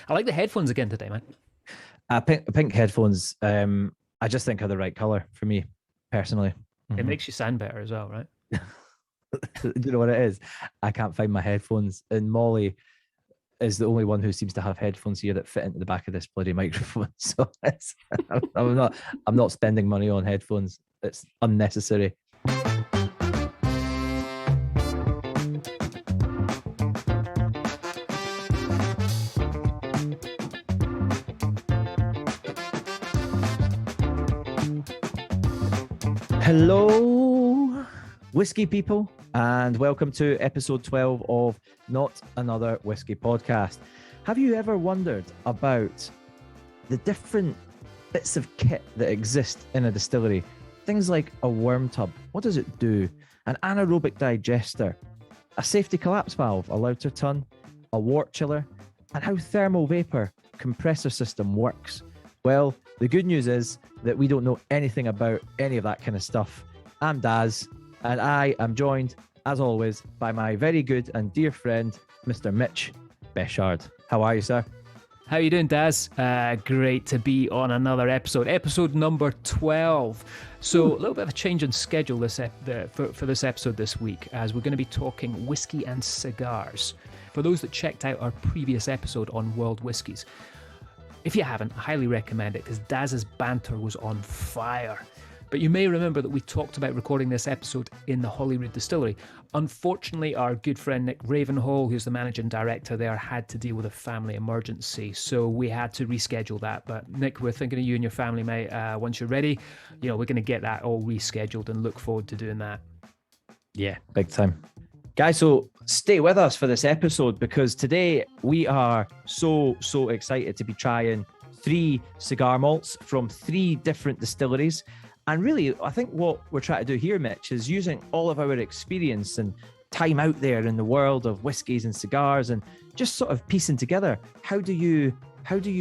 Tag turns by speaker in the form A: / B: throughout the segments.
A: I like the headphones again today, man.
B: Pink headphones, I just think are the right color for me, personally.
A: It makes you sound better as well, right?
B: Do you know what it is? I can't find my headphones, and Molly is the only one who seems to have headphones here that fit into the back of this bloody microphone. So I'm not spending money on headphones. It's unnecessary. Hello, whiskey people, and welcome to episode 12 of Not Another Whiskey Podcast. Have you ever wondered about the different bits of kit that exist in a distillery? Things like a worm tub, what does it do? An anaerobic digester, a safety collapse valve, a Lauter ton, a wort chiller, and how thermal vapor compressor system works. Well, the good news is that we don't know anything about any of that kind of stuff. I'm Daz, and I am joined, as always, by my very good and dear friend, Mr. Mitch Beshard. How are you, sir?
A: How you doing, Daz? Great to be on another episode number 12. So a little bit of a change in schedule for this episode this week, as we're going to be talking whiskey and cigars. For those that checked out our previous episode on world whiskies, if you haven't, I highly recommend it because Daz's banter was on fire. But you may remember that we talked about recording this episode in the Holyrood Distillery. Unfortunately, our good friend Nick Ravenhall, who's the managing director there, had to deal with a family emergency. So we had to reschedule that. But Nick, we're thinking of you and your family, mate. Once you're ready, we're going to get that all rescheduled and look forward to doing that.
B: Yeah, big time. Guys, so stay with us for this episode because today we are so excited to be trying 3 cigar malts from 3 different distilleries. And really, I think what we're trying to do here, Mitch, is using all of our experience and time out there in the world of whiskies and cigars and just sort of piecing together, how do you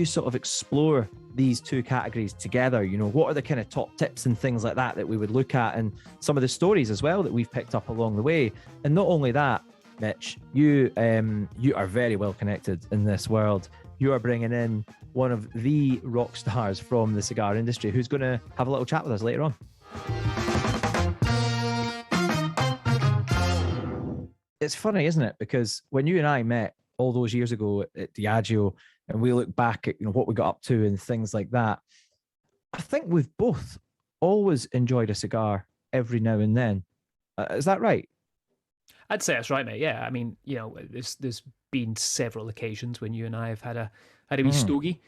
B: sort of explore these 2 categories together? What are the kind of top tips and things like that we would look at, and some of the stories as well that we've picked up along the way. And not only that, Mitch, you are very well connected in this world. You are bringing in one of the rock stars from the cigar industry who's going to have a little chat with us later on. It's funny, isn't it? Because when you and I met all those years ago at Diageo, and we look back at what we got up to and things like that, I think we've both always enjoyed a cigar every now and then. Is that right?
A: I'd say that's right, mate. Yeah, I mean, there's been several occasions when you and I have had a wee stogie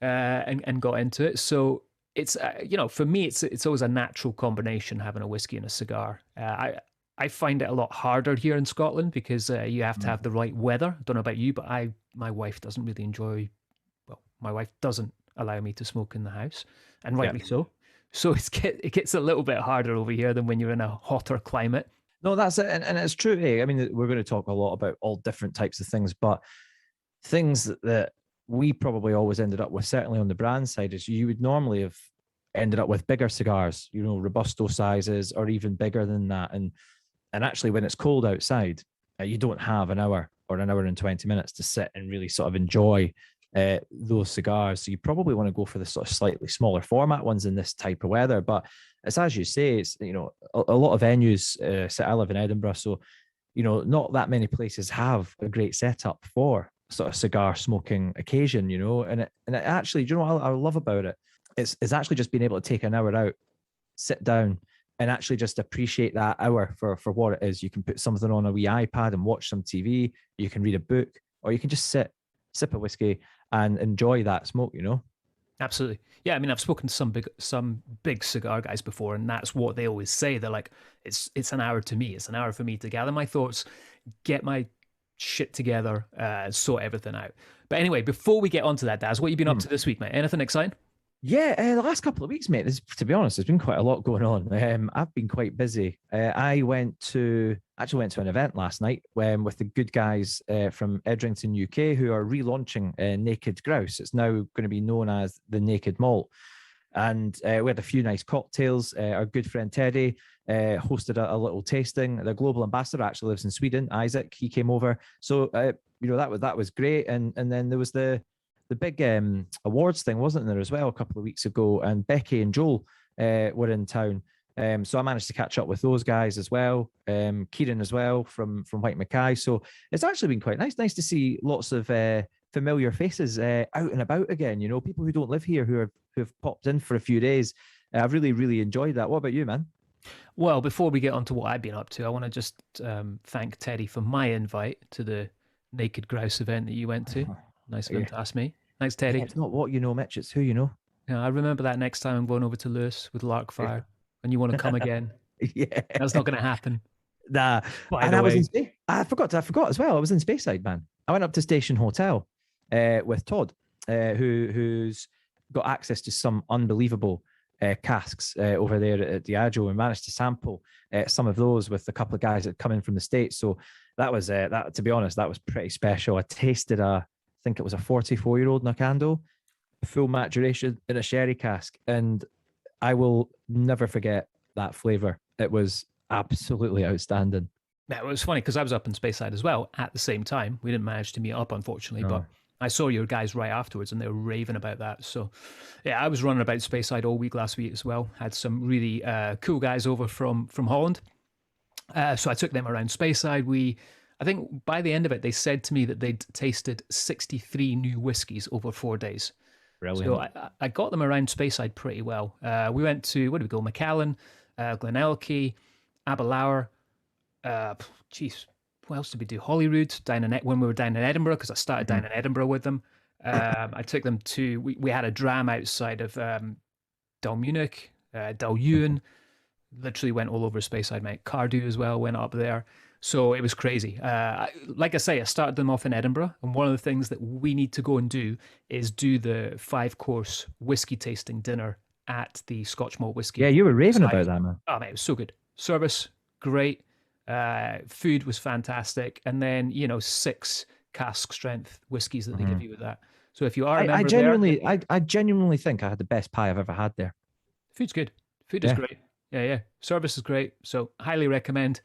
A: and got into it. So it's for me, it's always a natural combination having a whiskey and a cigar. I find it a lot harder here in Scotland because you have to have the right weather. I don't know about you, but my wife doesn't really my wife doesn't allow me to smoke in the house, and rightly so. So it gets a little bit harder over here than when you're in a hotter climate.
B: No, that's it. And it's true. Hey, I mean, we're going to talk a lot about all different types of things, but things that we probably always ended up with, certainly on the brand side, is you would normally have ended up with bigger cigars, Robusto sizes or even bigger than that. And actually, when it's cold outside, you don't have an hour or an hour and 20 minutes to sit and really sort of enjoy those cigars. So you probably want to go for the sort of slightly smaller format ones in this type of weather. But it's as you say, it's a lot of venues. So I live in Edinburgh, so not that many places have a great setup for sort of cigar smoking occasion. And it actually, do you know what I love about it? It's actually just being able to take an hour out, sit down, and actually just appreciate that hour for what it is. You can put something on a wee iPad and watch some TV. You can read a book, or you can just sit, sip a whiskey, and enjoy that smoke.
A: Absolutely. Yeah, I mean, I've spoken to some big cigar guys before, and that's what they always say. They're like, it's an hour to me. It's an hour for me to gather my thoughts, get my shit together, sort everything out. But anyway, before we get onto that, Daz, what have you been up to this week, mate? Anything exciting?
B: Yeah, the last couple of weeks, mate, to be honest, there's been quite a lot going on. I've been quite busy. I went to an event last night with the good guys from Edrington, UK, who are relaunching Naked Grouse. It's now going to be known as the Naked Malt. And we had a few nice cocktails. Our good friend Teddy hosted a little tasting. The global ambassador actually lives in Sweden, Isaac. He came over. So, that was great. And then there was the the big awards thing, wasn't there, as well, a couple of weeks ago? And Becky and Joel were in town. So I managed to catch up with those guys as well. Kieran as well from White Mackay. So it's actually been quite nice. Nice to see lots of familiar faces out and about again. You know, people who don't live here who have popped in for a few days. I've really, really enjoyed that. What about you, man?
A: Well, before we get on to what I've been up to, I want to just thank Teddy for my invite to the Naked Grouse event that you went to. Nice of him to ask me. Thanks, Teddy.
B: Yeah, it's not what you know, Mitch. It's who you know.
A: Yeah, I remember that next time I'm going over to Lewis with Larkfire, and you want to come again.
B: Yeah,
A: that's not going to happen.
B: Nah, and I was in space. I forgot as well. I was in Speyside, man. I went up to Station Hotel with Todd, who's got access to some unbelievable casks over there at Diageo, and managed to sample some of those with a couple of guys that come in from the States. So that was that. To be honest, that was pretty special. I tasted I think it was a 44-year-old Nakando, full maturation in a sherry cask, and I will never forget that flavor. It was absolutely outstanding.
A: Yeah, it was funny because I was up in Speyside as well at the same time. We didn't manage to meet up, unfortunately, but I saw your guys right afterwards and they were raving about that. So yeah, I was running about Speyside all week last week as well. Had some really cool guys over from Holland. So I took them around Speyside. I think by the end of it, they said to me that they'd tasted 63 new whiskies over 4 days.
B: Brilliant.
A: So I got them around Speyside pretty well. We went to, where did we go? Macallan, Glenelg, Aberlour. What else did we do? Holyrood, when we were down in Edinburgh, because I started down in Edinburgh with them. I took them to, we had a dram outside of Dalmunich, Dalyuen. Literally went all over Speyside, mate. Cardew as well, went up there. So it was crazy. Like I say, I started them off in Edinburgh, and one of the things that we need to go and do is do the 5-course whiskey tasting dinner at the Scotch Malt Whiskey.
B: Yeah, you were raving about that, man.
A: Oh, mate, it was so good. Service, great. Food was fantastic. And then, 6 cask strength whiskies that they give you with that. So if you are a member
B: I genuinely think I had the best pie I've ever had there.
A: Food's good. Food is great. Yeah. Service is great. So highly recommend.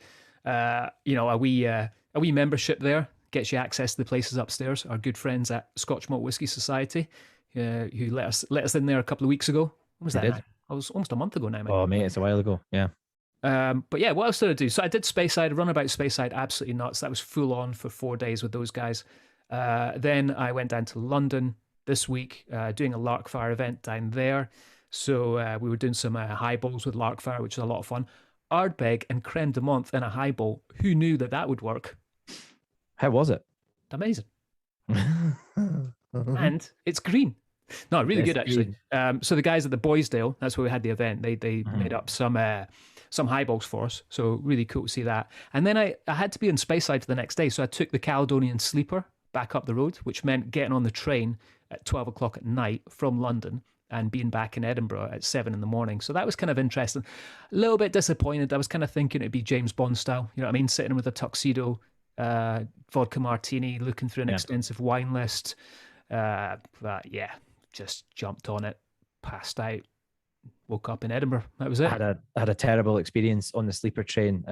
A: A wee membership there gets you access to the places upstairs. Our good friends at Scotch Malt Whiskey Society, who let us in there a couple of weeks ago. When was that? Now? I was almost a month ago now, mate.
B: Oh, mate, it's a while ago. Yeah.
A: But yeah, what else did I do? So I did Speyside, run about Speyside, absolutely nuts. That was full on for 4 days with those guys. Then I went down to London this week, doing a Larkfire event down there. So we were doing some highballs with Larkfire, which is a lot of fun. Ardbeg and creme de menthe in a highball. Who knew that would work?
B: How was it?
A: Amazing. And it's green. No, really good actually. So the guys at the Boysdale, that's where we had the event. They made up some highballs for us. So really cool to see that. And then I had to be in Speyside for the next day, so I took the Caledonian Sleeper back up the road, which meant getting on the train at 12 o'clock at night from London and being back in Edinburgh at 7 in the morning. So that was kind of interesting. A little bit disappointed. I was kind of thinking it'd be James Bond style, you know what I mean? Sitting with a tuxedo, vodka martini, looking through an extensive wine list. But yeah, just jumped on it, passed out, woke up in Edinburgh. That was it.
B: I had a terrible experience on the sleeper train.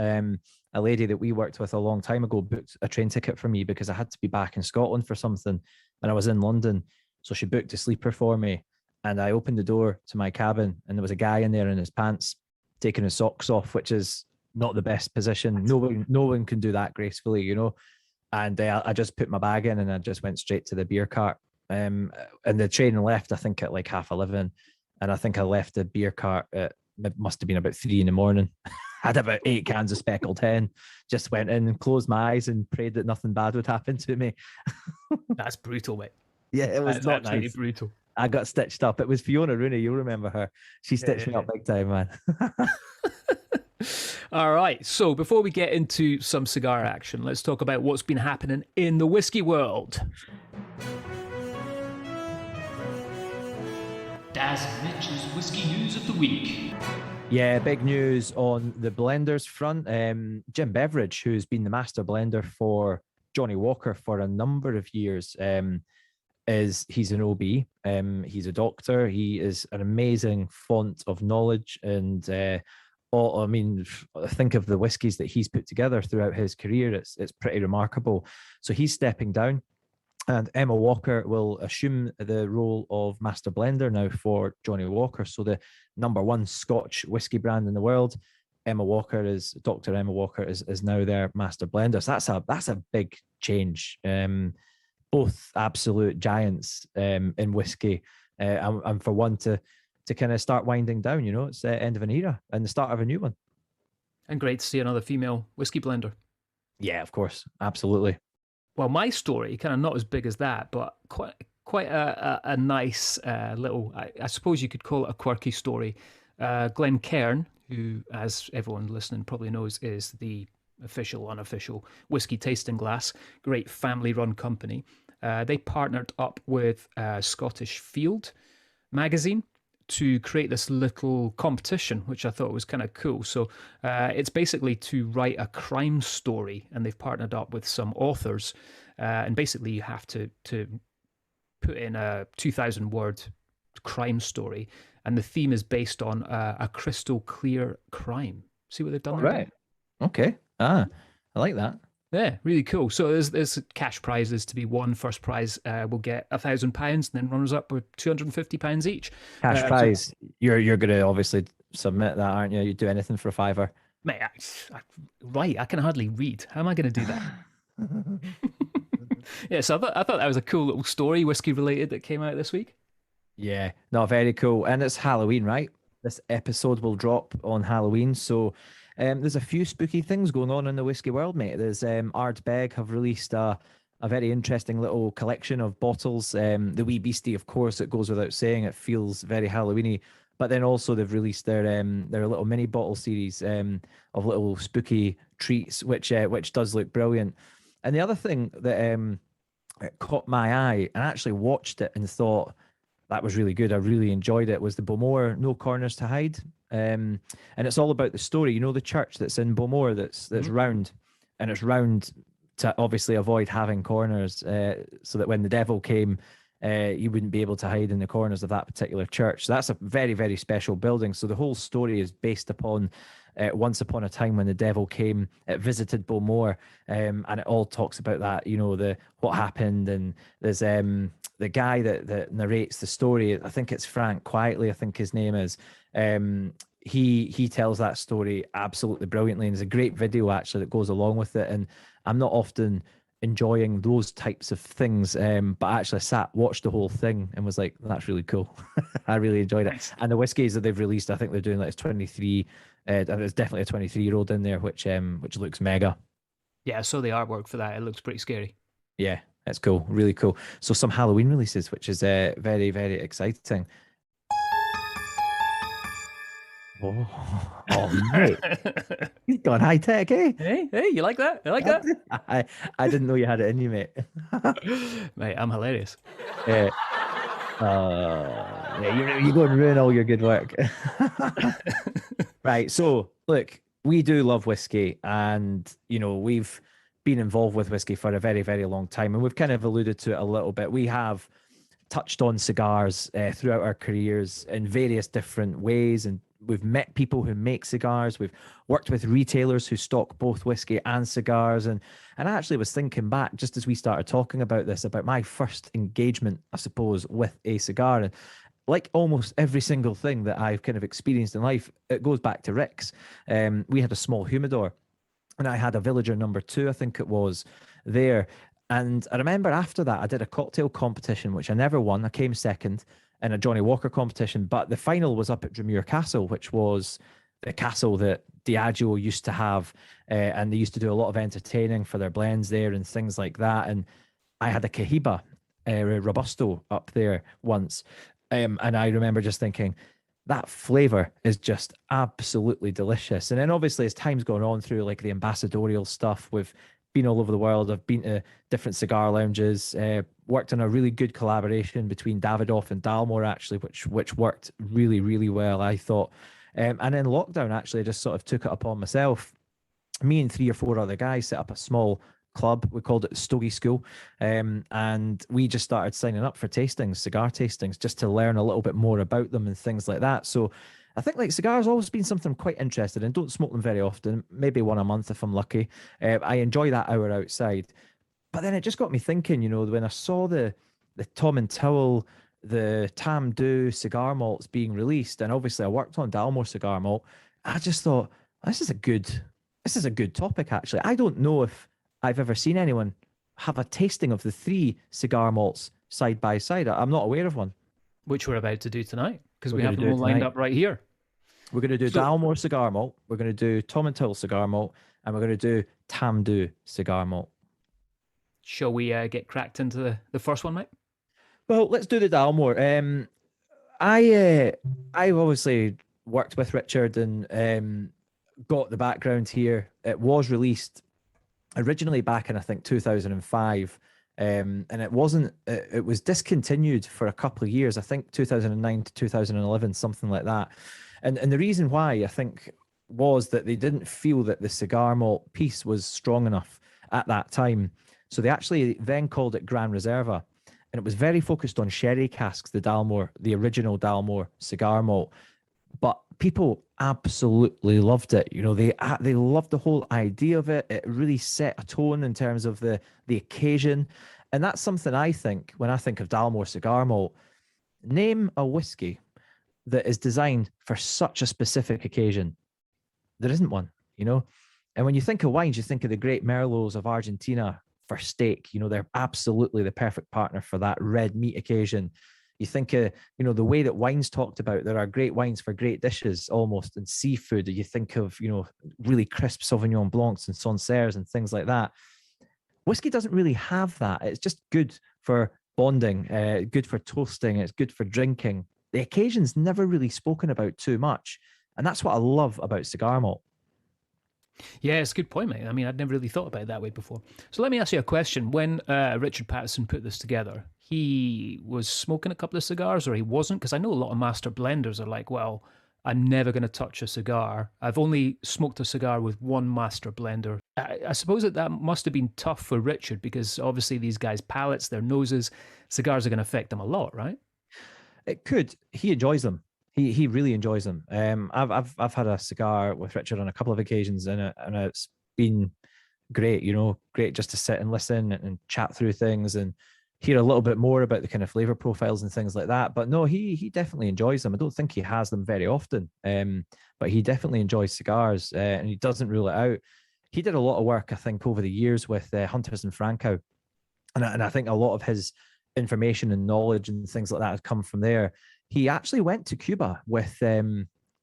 B: A lady that we worked with a long time ago booked a train ticket for me because I had to be back in Scotland for something, and I was in London. So she booked a sleeper for me. And I opened the door to my cabin, and there was a guy in there in his pants taking his socks off, which is not the best position. No one can do that gracefully, you know. And I just put my bag in, and I just went straight to the beer cart. And the train left, I think, at like 11:30, and I think I left the beer cart at, it must have been about 3 in the morning. Had about 8 cans of speckled hen. Just went in and closed my eyes and prayed that nothing bad would happen to me.
A: That's brutal, mate.
B: Yeah, it was not
A: absolutely
B: nice.
A: Brutal.
B: I got stitched up. It was Fiona Rooney. You'll remember her. She stitched me up big time, man.
A: All right. So before we get into some cigar action, let's talk about what's been happening in the whiskey world. Daz and Mitch's Whiskey News of the Week.
B: Yeah, big news on the blenders front. Jim Beveridge, who's been the master blender for Johnny Walker for a number of years, he's an OB. He's a doctor. He is an amazing font of knowledge, and think of the whiskies that he's put together throughout his career. It's pretty remarkable. So he's stepping down. And Emma Walker will assume the role of master blender now for Johnnie Walker. So the #1 Scotch whiskey brand in the world, Dr. Emma Walker is now their master blender. So that's a big change. Both absolute giants in whiskey, and for one to kind of start winding down. It's the end of an era and the start of a new one.
A: And great to see another female whiskey blender.
B: Yeah, of course, absolutely.
A: Well, my story, kind of not as big as that, but quite a nice little, I suppose you could call it a quirky story. Glen Cairn, who, as everyone listening probably knows, is the official, unofficial whiskey tasting glass, great family-run company. They partnered up with Scottish Field magazine to create this little competition, which I thought was kind of cool. So it's basically to write a crime story, and they've partnered up with some authors. And basically, you have to put in a 2,000-word crime story, and the theme is based on a crystal clear crime. See what they've done there?
B: Right. Okay. I like that.
A: Yeah, really cool. So there's cash prizes to be won. First prize will get £1,000, and then runners up with £250 each.
B: Cash prize. So, you're going to obviously submit that, aren't you? You do anything for a £5.
A: Mate, I can hardly read. How am I going to do that? Yeah, so I thought that was a cool little story, whiskey related, that came out this week.
B: Yeah, no, very cool. And it's Halloween, right? This episode will drop on Halloween, so there's a few spooky things going on in the whiskey world, mate. There's Ardbeg have released a very interesting little collection of bottles. The Wee Beastie, of course, it goes without saying, it feels very Halloweeny. But then also they've released their little mini bottle series of little spooky treats, which does look brilliant. And the other thing that caught my eye, and I actually watched it and thought that was really good, I really enjoyed it, was the Bowmore No Corners to Hide. And it's all about the story. The church that's in Bowmore that's round, and it's round to obviously avoid having corners, so that when the devil came, you wouldn't be able to hide in the corners of that particular church. So that's a very, very special building. So the whole story is based upon once upon a time when the devil came, it visited Bowmore, and it all talks about that, what happened. And there's the guy that narrates the story, I think it's Frank Quietly, I think his name is. He tells that story absolutely brilliantly, and there's a great video actually that goes along with it. And I'm not often enjoying those types of things, but I actually watched the whole thing and was like, that's really cool. I really enjoyed it. And the whiskies that they've released, I think they're doing like it's 23. There's definitely a 23-year-old in there, which looks mega.
A: Yeah, I saw the artwork for that. It looks pretty scary.
B: Yeah, it's cool, really cool. So some Halloween releases, which is very, very exciting. Oh, mate. He's gone high tech, eh?
A: Hey, you like that? You like that?
B: I didn't know you had it in you, mate.
A: Mate, I'm hilarious.
B: Yeah, you're going to ruin all your good work. Right, so look, we do love whiskey, and we've been involved with whiskey for a very, very long time, and we've kind of alluded to it a little bit. We have touched on cigars throughout our careers in various different ways, and we've met people who make cigars. We've worked with retailers who stock both whiskey and cigars. And I actually was thinking back, just as we started talking about this, about my first engagement, I suppose, with a cigar. And like almost every single thing that I've kind of experienced in life, it goes back to Rick's. We had a small humidor, and I had a Villager #2, I think it was, there. And I remember after that, I did a cocktail competition, which I never won. I came second in a Johnnie Walker competition, but the final was up at Drumure Castle, which was the castle that Diageo used to have, and they used to do a lot of entertaining for their blends there and things like that. And I had a Cohiba Robusto up there once, and I remember just thinking, that flavor is just absolutely delicious. And then obviously as time's gone on through like the ambassadorial stuff, we've been all over the world. I've been to different cigar lounges, worked on a really good collaboration between Davidoff and Dalmore, actually, which worked really, really well, I thought. And in lockdown, actually, I just sort of took it upon myself. Me and 3 or 4 other guys set up a small club. We called it Stogie School. And we just started signing up for tastings, cigar tastings, just to learn a little bit more about them and things like that. So I think like cigars always been something I'm quite interested in. Don't smoke them very often, maybe one a month if I'm lucky. I enjoy that hour outside. But then it just got me thinking, when I saw the Tom and Towel, the Tam Do cigar malts being released, and obviously I worked on Dalmore cigar malt, I just thought this is a good topic. Actually, I don't know if I've ever seen anyone have a tasting of the three cigar malts side by side. I'm not aware of one.
A: Which we're about to do tonight, because
B: We're
A: we
B: gonna
A: have
B: do
A: them
B: it
A: all lined
B: tonight.
A: up right here.
B: We're going to do Dalmore cigar malt. We're going to do Tom and Towel cigar malt, and we're going to do Tam Do cigar malt.
A: Shall we get cracked into the first one, mate?
B: Well, let's do the Dalmore. I've obviously worked with Richard and got the background here. It was released originally back in, I think, 2005. And it wasn't, it was discontinued for a couple of years, I think 2009 to 2011, something like that. And the reason why, I think, was that they didn't feel that the cigar malt piece was strong enough at that time. So they actually then called it Gran Reserva. And it was very focused on sherry casks, the Dalmore, the original Dalmore cigar malt. But people absolutely loved it. They loved the whole idea of it. It really set a tone in terms of the occasion. And that's something I think, when I think of Dalmore cigar malt, name a whiskey that is designed for such a specific occasion. There isn't one, And when you think of wines, you think of the great Merlots of Argentina for steak. They're absolutely the perfect partner for that red meat occasion. You think of, the way that wine's talked about, there are great wines for great dishes almost, and seafood. You think of, really crisp Sauvignon Blancs and Sancerres and things like that. Whiskey doesn't really have that. It's just good for bonding, good for toasting. It's good for drinking. The occasion's never really spoken about too much. And that's what I love about cigar malt.
A: Yeah, it's a good point, mate. I mean, I'd never really thought about it that way before. So let me ask you a question. When Richard Patterson put this together, he was smoking a couple of cigars or he wasn't? Because I know a lot of master blenders are like, well, I'm never going to touch a cigar. I've only smoked a cigar with one master blender. I suppose that must have been tough for Richard, because obviously these guys' palates, their noses, cigars are going to affect them a lot, right?
B: It could. He enjoys them. He really enjoys them. I've had a cigar with Richard on a couple of occasions, and it's been great. Great just to sit and listen and chat through things and hear a little bit more about the kind of flavor profiles and things like that. But no, he definitely enjoys them. I don't think he has them very often, but he definitely enjoys cigars, and he doesn't rule it out. He did a lot of work, I think, over the years with Hunters and Franco, and I think a lot of his information and knowledge and things like that has come from there. He actually went to Cuba with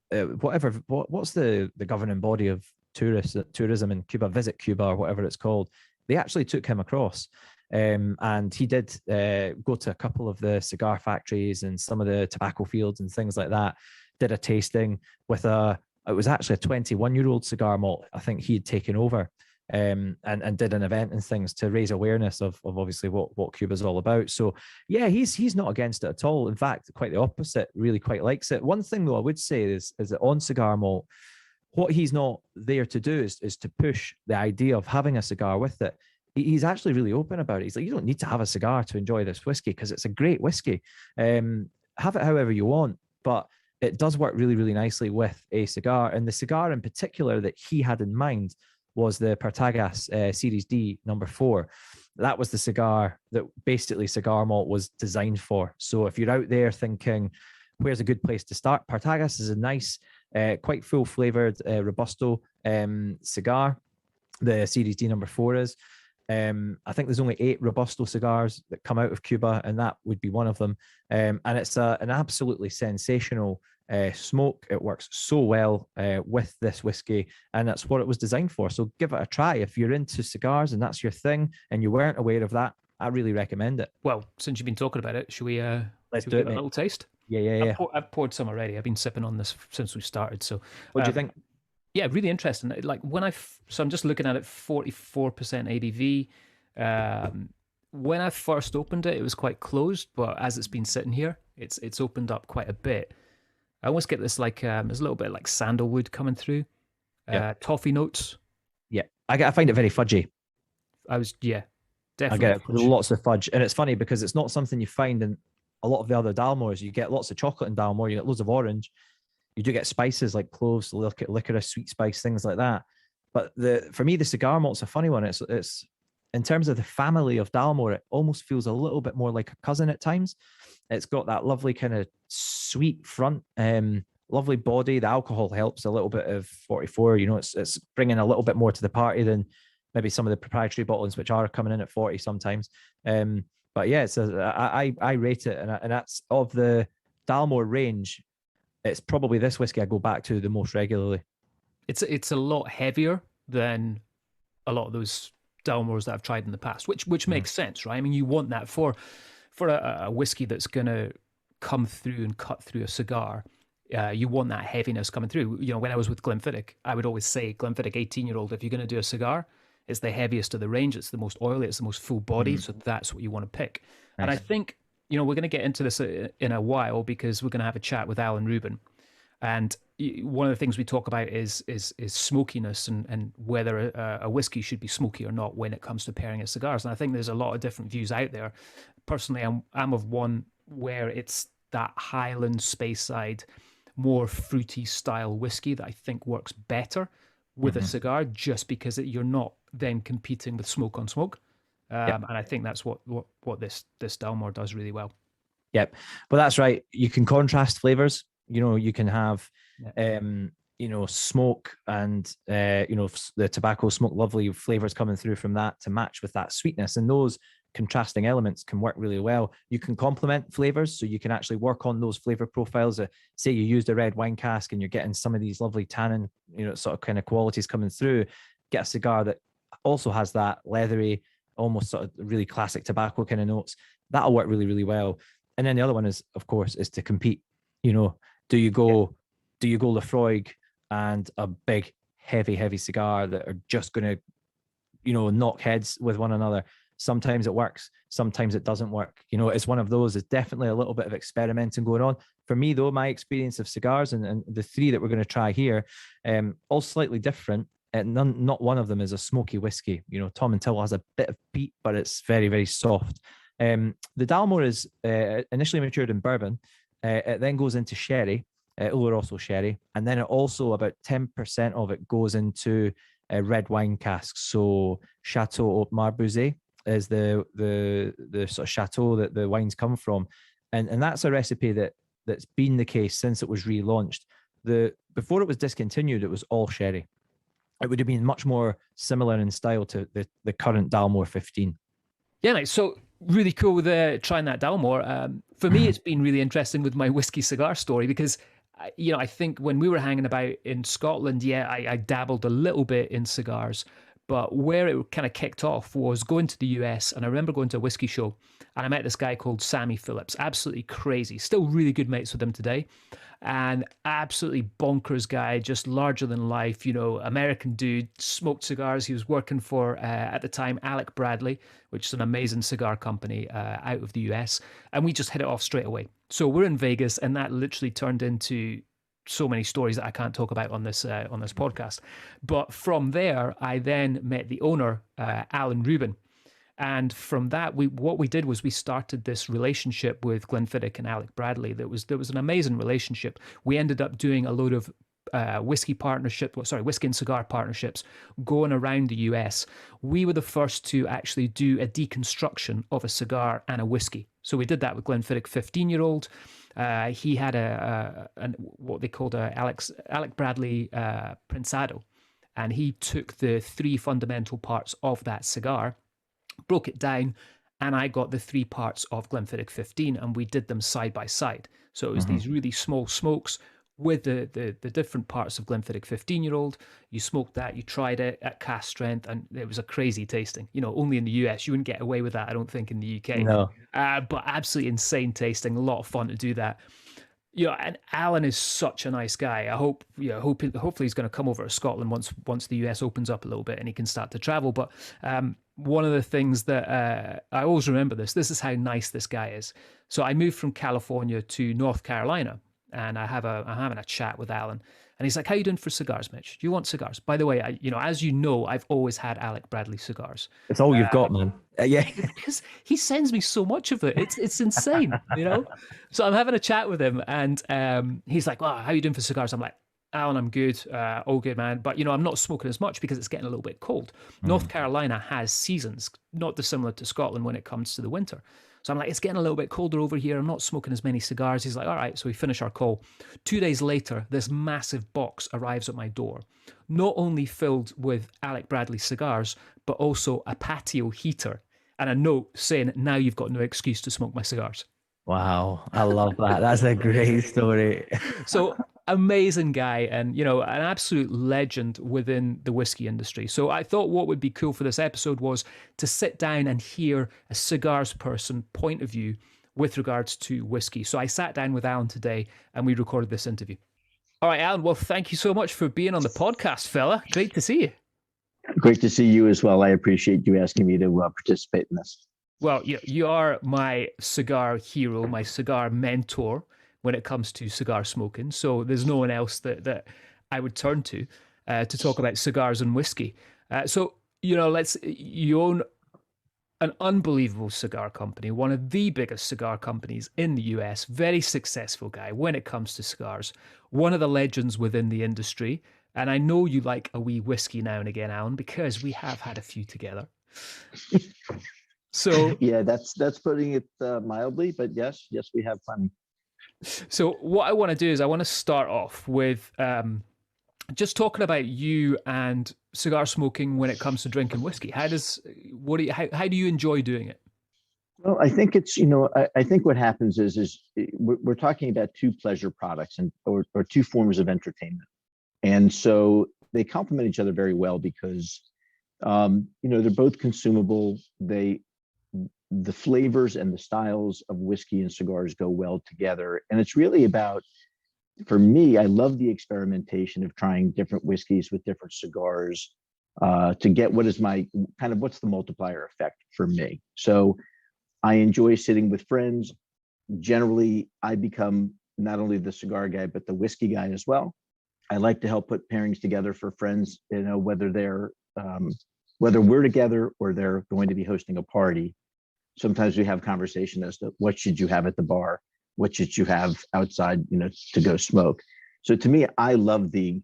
B: what's the governing body of tourism in Cuba, Visit Cuba or whatever it's called. They actually took him across, and he did go to a couple of the cigar factories and some of the tobacco fields and things like that. Did a tasting with it was actually a 21-year-old cigar malt. I think he had taken over. And did an event and things to raise awareness of obviously what Cuba's all about. So yeah, he's not against it at all. In fact, quite the opposite, really quite likes it. One thing though I would say is that on cigar malt, what he's not there to do is to push the idea of having a cigar with it. He's actually really open about it. He's like, you don't need to have a cigar to enjoy this whiskey, because it's a great whiskey. Have it however you want, but it does work really, really nicely with a cigar. And the cigar in particular that he had in mind was the Partagas Series D number 4. That was the cigar that basically cigar malt was designed for. So if you're out there thinking, where's a good place to start? Partagas is a nice, quite full flavored Robusto cigar. The Series D number 4 is. I think there's only 8 Robusto cigars that come out of Cuba, and that would be one of them. And it's an absolutely sensational smoke. It works so well with this whiskey, and that's what it was designed for. So give it a try. If you're into cigars and that's your thing and you weren't aware of that, I really recommend it.
A: Well, since you've been talking about it, should we
B: Let's
A: should
B: do
A: we
B: it,
A: give a
B: mate.
A: little taste?
B: Yeah.
A: I've poured some already. I've been sipping on this since we started. So
B: What do you think?
A: yeah, really interesting. Like so I'm just looking at it, 44% ABV. When I first opened it, it was quite closed, but as it's been sitting here, it's opened up quite a bit. I almost get this there's a little bit like sandalwood coming through, toffee notes.
B: Yeah, I find it very fudgy.
A: Definitely.
B: I get lots of fudge, and it's funny because it's not something you find in a lot of the other Dalmores. You get lots of chocolate in Dalmore, you get loads of orange. You do get spices like cloves, licorice, sweet spice, things like that. But for me, the cigar malt's a funny one. It's in terms of the family of Dalmore, it almost feels a little bit more like a cousin at times. It's got that lovely kind of sweet front, lovely body. The alcohol helps a little bit of 44. You know, it's bringing a little bit more to the party than maybe some of the proprietary bottlings, which are coming in at 40 sometimes. But yeah, I rate it, and that's of the Dalmore range. It's probably this whiskey I go back to the most regularly.
A: It's a lot heavier than a lot of those Dalmores that I've tried in the past, which makes sense, right? I mean, you want that for a whiskey that's going to come through and cut through a cigar. You want that heaviness coming through. You know, when I was with Glenfiddich, I would always say, Glenfiddich 18-year-old, if you're going to do a cigar, it's the heaviest of the range. It's the most oily. It's the most full body. So that's what you want to pick. Nice. And I think, you know, we're going to get into this in a while because we're going to have a chat with Alan Rubin. And one of the things we talk about is smokiness and whether a whiskey should be smoky or not when it comes to pairing with cigars. And I think there's a lot of different views out there. Personally, I'm of one where it's that Highland Speyside, more fruity style whiskey that I think works better with a cigar, just because you're not then competing with smoke on smoke. And I think that's what this Dalmore does really well.
B: Yep. Well, that's right. You can contrast flavors. You know, you can have, you know, smoke and, you know, the tobacco smoke, lovely flavors coming through from that to match with that sweetness. And those contrasting elements can work really well. You can complement flavors. So you can actually work on those flavor profiles. Say you used a red wine cask and you're getting some of these lovely tannin, you know, sort of kind of qualities coming through. Get a cigar that also has that leathery, almost sort of really classic tobacco kind of notes. That'll work really, really well. And then the other one is, of course, is to compete. You know, do you go Lafroig and a big, heavy cigar that are just going to, you know, knock heads with one another? Sometimes it works, sometimes it doesn't work. You know, it's one of those. There's definitely a little bit of experimenting going on. For me, though, my experience of cigars and the three that we're going to try here, all slightly different. Not one of them is a smoky whiskey. You know, Tom and Till has a bit of peat, but it's very, very soft. The Dalmore is initially matured in bourbon. It then goes into sherry, Oloroso sherry, and then it also about 10% of it goes into red wine casks. So Chateau Haute Marbouzet is the sort of chateau that the wines come from, and that's a recipe that's been the case since it was relaunched. Before it was discontinued, it was all sherry. It would have been much more similar in style to the current Dalmore 15.
A: Yeah, mate. So really cool with trying that Dalmore. For me, it's been really interesting with my whiskey cigar story because, you know, I think when we were hanging about in Scotland, I dabbled a little bit in cigars, but where it kind of kicked off was going to the US. And I remember going to a whiskey show and I met this guy called Sammy Phillips, absolutely crazy, still really good mates with him today. And absolutely bonkers guy, just larger than life, you know, American dude, smoked cigars. He was working for, at the time, Alec Bradley, which is an amazing cigar company out of the US. And we just hit it off straight away. So we're in Vegas, and that literally turned into so many stories that I can't talk about on this podcast. But from there, I then met the owner, Alan Rubin. And from that, what we did was we started this relationship with Glenfiddich and Alec Bradley. There was an amazing relationship. We ended up doing a load of whiskey and cigar partnerships going around the US. We were the first to actually do a deconstruction of a cigar and a whiskey. So we did that with Glenfiddich 15-year-old. He had what they called a Alec Bradley Prensado. And he took the three fundamental parts of that cigar, broke it down, and I got the three parts of Glenfiddich 15, and we did them side by side. So it was these really small smokes with the different parts of Glenfiddich 15-year-old. You smoked that, you tried it at cask strength, and it was a crazy tasting. You know, only in the US. You wouldn't get away with that, I don't think, in the UK.
B: No.
A: But absolutely insane tasting. A lot of fun to do that. You know, and Alan is such a nice guy. I hope, hopefully he's going to come over to Scotland once the US opens up a little bit and he can start to travel. But one of the things that I always remember this is how nice this guy is. So I moved from California to North Carolina, and I'm having a chat with Alan, and he's like, "How you doing for cigars, Mitch? Do you want cigars?" By the way, as you know, I've always had Alec Bradley cigars.
B: It's all you've got, man. Yeah,
A: because he sends me so much of it. It's insane, you know. So I'm having a chat with him, and he's like, "Well, how you doing for cigars?" I'm like, Alan, I'm good. All good, man. But, I'm not smoking as much because it's getting a little bit cold. North Carolina has seasons, not dissimilar to Scotland when it comes to the winter. So I'm like, it's getting a little bit colder over here. I'm not smoking as many cigars. He's like, all right. So we finish our call. 2 days later, this massive box arrives at my door, not only filled with Alec Bradley cigars, but also a patio heater and a note saying, now you've got no excuse to smoke my cigars.
B: Wow, I love that. That's a great story.
A: So amazing guy, and an absolute legend within the whiskey industry. So I thought what would be cool for this episode was to sit down and hear a cigars person point of view with regards to whiskey. So I sat down with Alan today and we recorded this interview. All right, Alan, well, thank you so much for being on the podcast, fella. Great to see you.
C: Great to see you as well. I appreciate you asking me to participate in this.
A: Well, you are my cigar hero, my cigar mentor when it comes to cigar smoking. So there's no one else that I would turn to talk about cigars and whiskey. So, you own an unbelievable cigar company, one of the biggest cigar companies in the US, very successful guy when it comes to cigars, one of the legends within the industry. And I know you like a wee whiskey now and again, Alan, because we have had a few together. So
C: yeah, that's putting it mildly, but yes, we have plenty.
A: So what I want to do is I want to start off with just talking about you and cigar smoking when it comes to drinking whiskey. How do you enjoy doing it?
C: Well, I think it's I think what happens is we're talking about two pleasure products or two forms of entertainment, and so they complement each other very well because they're both consumable. The flavors and the styles of whiskey and cigars go well together. And it's really about, for me, I love the experimentation of trying different whiskeys with different cigars to get what's the multiplier effect for me. So I enjoy sitting with friends. Generally, I become not only the cigar guy, but the whiskey guy as well. I like to help put pairings together for friends, whether we're together or they're going to be hosting a party. Sometimes we have conversation as to what should you have at the bar, what should you have outside, to go smoke. So to me, I love the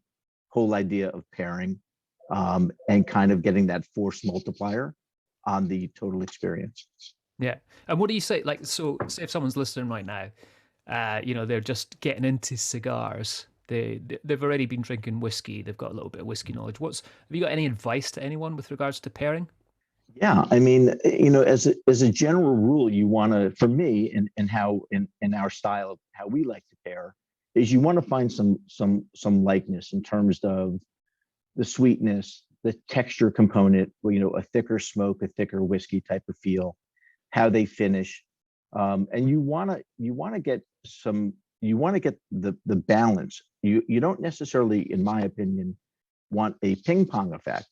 C: whole idea of pairing and kind of getting that force multiplier on the total experience.
A: Yeah. And what do you say? So say if someone's listening right now, they're just getting into cigars. They've already been drinking whiskey. They've got a little bit of whiskey knowledge. Have you got any advice to anyone with regards to pairing?
C: Yeah, I mean, as a general rule, you want to, for me, and how in our style of how we like to pair, is you want to find some likeness in terms of the sweetness, the texture component, a thicker smoke, a thicker whiskey type of feel, how they finish, and you want to get the balance. You don't necessarily, in my opinion, want a ping pong effect.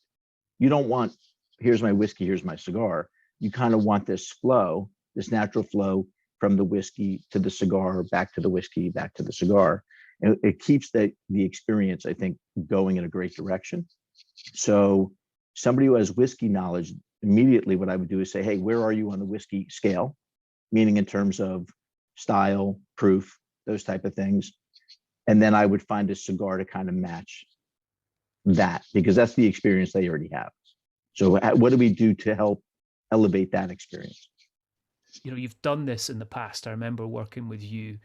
C: You don't want, here's my whiskey, here's my cigar. You kind of want this flow, this natural flow from the whiskey to the cigar, back to the whiskey, back to the cigar. And it keeps the experience, I think, going in a great direction. So somebody who has whiskey knowledge, immediately what I would do is say, hey, where are you on the whiskey scale? Meaning in terms of style, proof, those type of things. And then I would find a cigar to kind of match that, because that's the experience they already have. So what do we do to help elevate that experience?
A: You've done this in the past. I remember working with you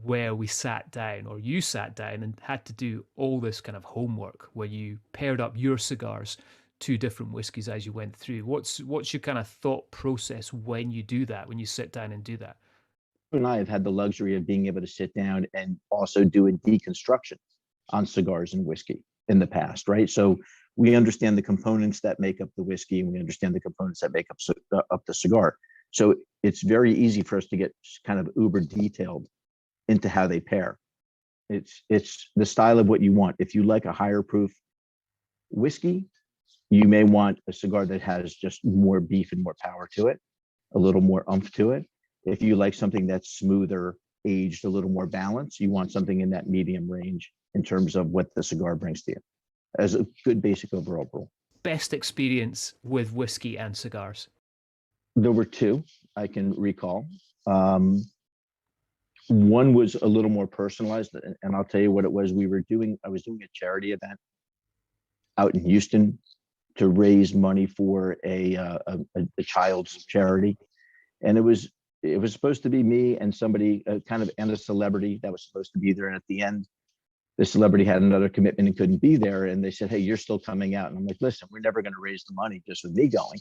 A: where we sat down, or you sat down and had to do all this kind of homework where you paired up your cigars to different whiskeys as you went through. What's your kind of thought process when you do that, when you sit down and do that?
C: You and I have had the luxury of being able to sit down and also do a deconstruction on cigars and whiskey in the past, right? So we understand the components that make up the whiskey, and we understand the components that make up the cigar. So it's very easy for us to get kind of uber detailed into how they pair. It's the style of what you want. If you like a higher proof whiskey, you may want a cigar that has just more beef and more power to it, a little more oomph to it. If you like something that's smoother, aged, a little more balanced, you want something in that medium range in terms of what the cigar brings to you, as a good basic overall rule.
A: Best experience with whiskey and cigars?
C: There were two I can recall. One was a little more personalized, and I'll tell you what it was. I was doing a charity event out in Houston to raise money for a child's charity, and it was supposed to be me and somebody and a celebrity that was supposed to be there. And at the end, the celebrity had another commitment and couldn't be there, and they said, "Hey, you're still coming out." And I'm like, "Listen, we're never going to raise the money just with me going.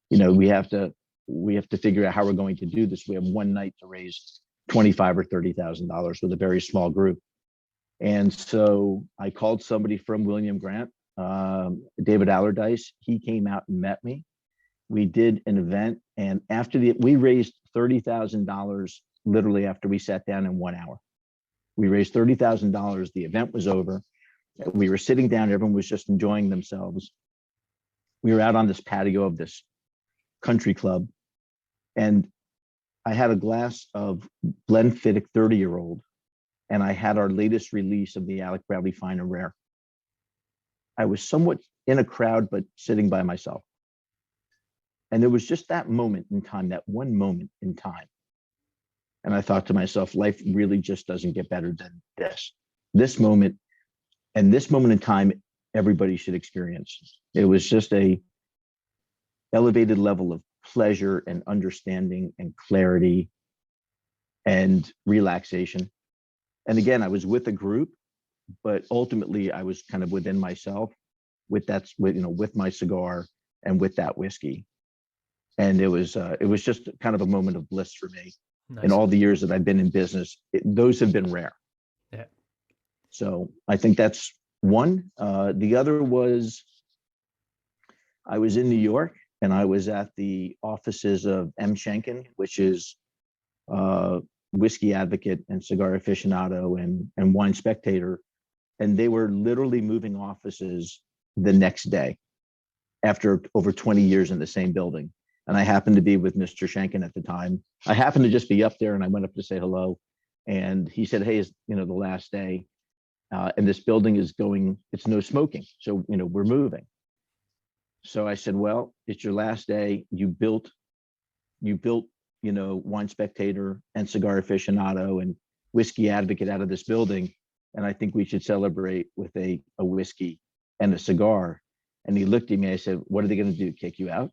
C: We have to figure out how we're going to do this. We have one night to raise $25,000 or $30,000 with a very small group." And so I called somebody from William Grant, David Allardyce. He came out and met me. We did an event, and we raised $30,000 literally after we sat down in 1 hour. We raised $30,000. The event was over. We were sitting down. Everyone was just enjoying themselves. We were out on this patio of this country club, and I had a glass of Glenfiddich 30-year-old, and I had our latest release of the Alec Bradley Fine and Rare. I was somewhat in a crowd, but sitting by myself. And there was just that moment in time, that one moment in time. And I thought to myself, life really just doesn't get better than this. This moment in time, everybody should experience. It was just a elevated level of pleasure and understanding and clarity and relaxation. And again, I was with a group, but ultimately I was kind of within myself with my cigar and with that whiskey. And it was just kind of a moment of bliss for me. Nice. In all the years that I've been in business, those have been rare.
A: Yeah.
C: So I think that's one. The other was, I was in New York, and I was at the offices of M. Schenken, which is Whiskey Advocate and Cigar Aficionado and Wine Spectator. And they were literally moving offices the next day after over 20 years in the same building. And I happened to be with Mr. Schenken at the time. I happened to just be up there, and I went up to say hello. And he said, "Hey, it's the last day, and this building is it's no smoking. So, we're moving." So I said, "Well, it's your last day. You built, Wine Spectator and Cigar Aficionado and Whiskey Advocate out of this building. And I think we should celebrate with a whiskey and a cigar." And he looked at me. I said, "What are they going to do? Kick you out?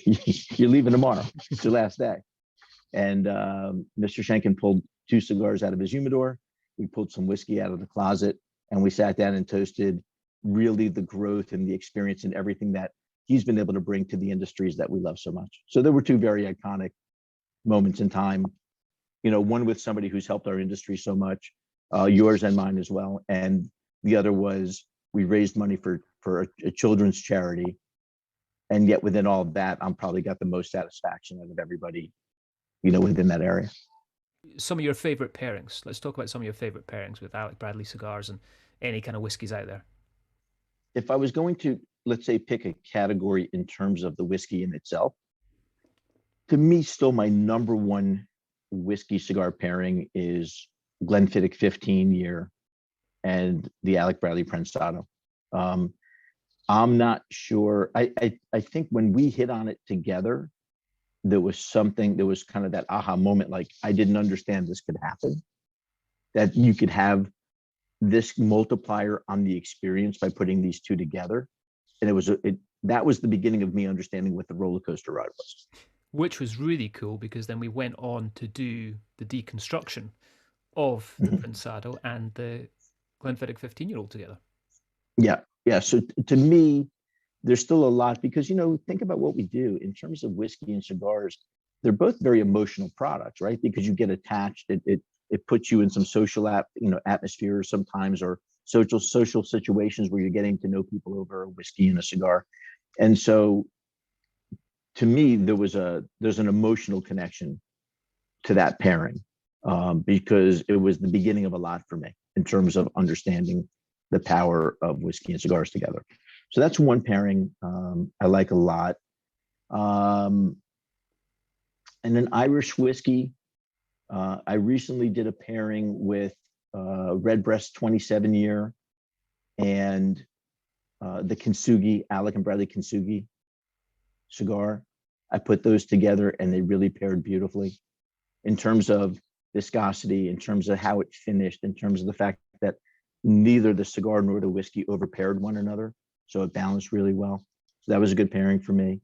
C: You're leaving tomorrow. It's your last day." And Mr. Schenken pulled 2 cigars out of his humidor. We pulled some whiskey out of the closet, and we sat down and toasted really the growth and the experience and everything that he's been able to bring to the industries that we love so much. So there were 2 very iconic moments in time, one with somebody who's helped our industry so much, yours and mine as well. And the other was, we raised money for a children's charity. And yet within all of that, I'm probably got the most satisfaction out of everybody, within that area.
A: Some of your favorite pairings. Let's talk about some of your favorite pairings with Alec Bradley Cigars and any kind of whiskeys out there.
C: If I was going to, let's say, pick a category in terms of the whiskey in itself, to me, still my number one whiskey cigar pairing is Glenfiddich 15-year and the Alec Bradley Prensado. I'm not sure. I think when we hit on it together, there was kind of that aha moment. Like, I didn't understand this could happen, that you could have this multiplier on the experience by putting these 2 together. And that was the beginning of me understanding what the roller coaster ride was.
A: Which was really cool, because then we went on to do the deconstruction of the Prensado and the Glenfiddich 15-year-old together.
C: Yeah. So to me, there's still a lot, because, think about what we do in terms of whiskey and cigars. They're both very emotional products, right? Because you get attached. It puts you in some social atmosphere sometimes, or social situations where you're getting to know people over a whiskey and a cigar. And so to me, there's an emotional connection to that pairing, because it was the beginning of a lot for me in terms of understanding the power of whiskey and cigars together. So that's one pairing I like a lot. And then Irish whiskey, I recently did a pairing with Redbreast 27-year and the Kintsugi, Alec and Bradley Kintsugi cigar. I put those together, and they really paired beautifully in terms of viscosity, in terms of how it finished, in terms of the fact that neither the cigar nor the whiskey overpaired one another. So it balanced really well. So that was a good pairing for me.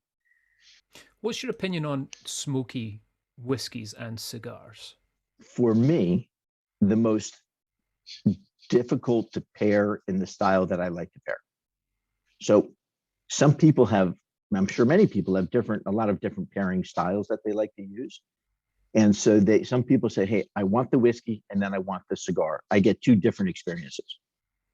A: What's your opinion on smoky whiskeys and cigars?
C: For me, the most difficult to pair in the style that I like to pair. So some people have, I'm sure many people have a lot of different pairing styles that they like to use. And so some people say, hey, I want the whiskey and then I want the cigar. I get two different experiences.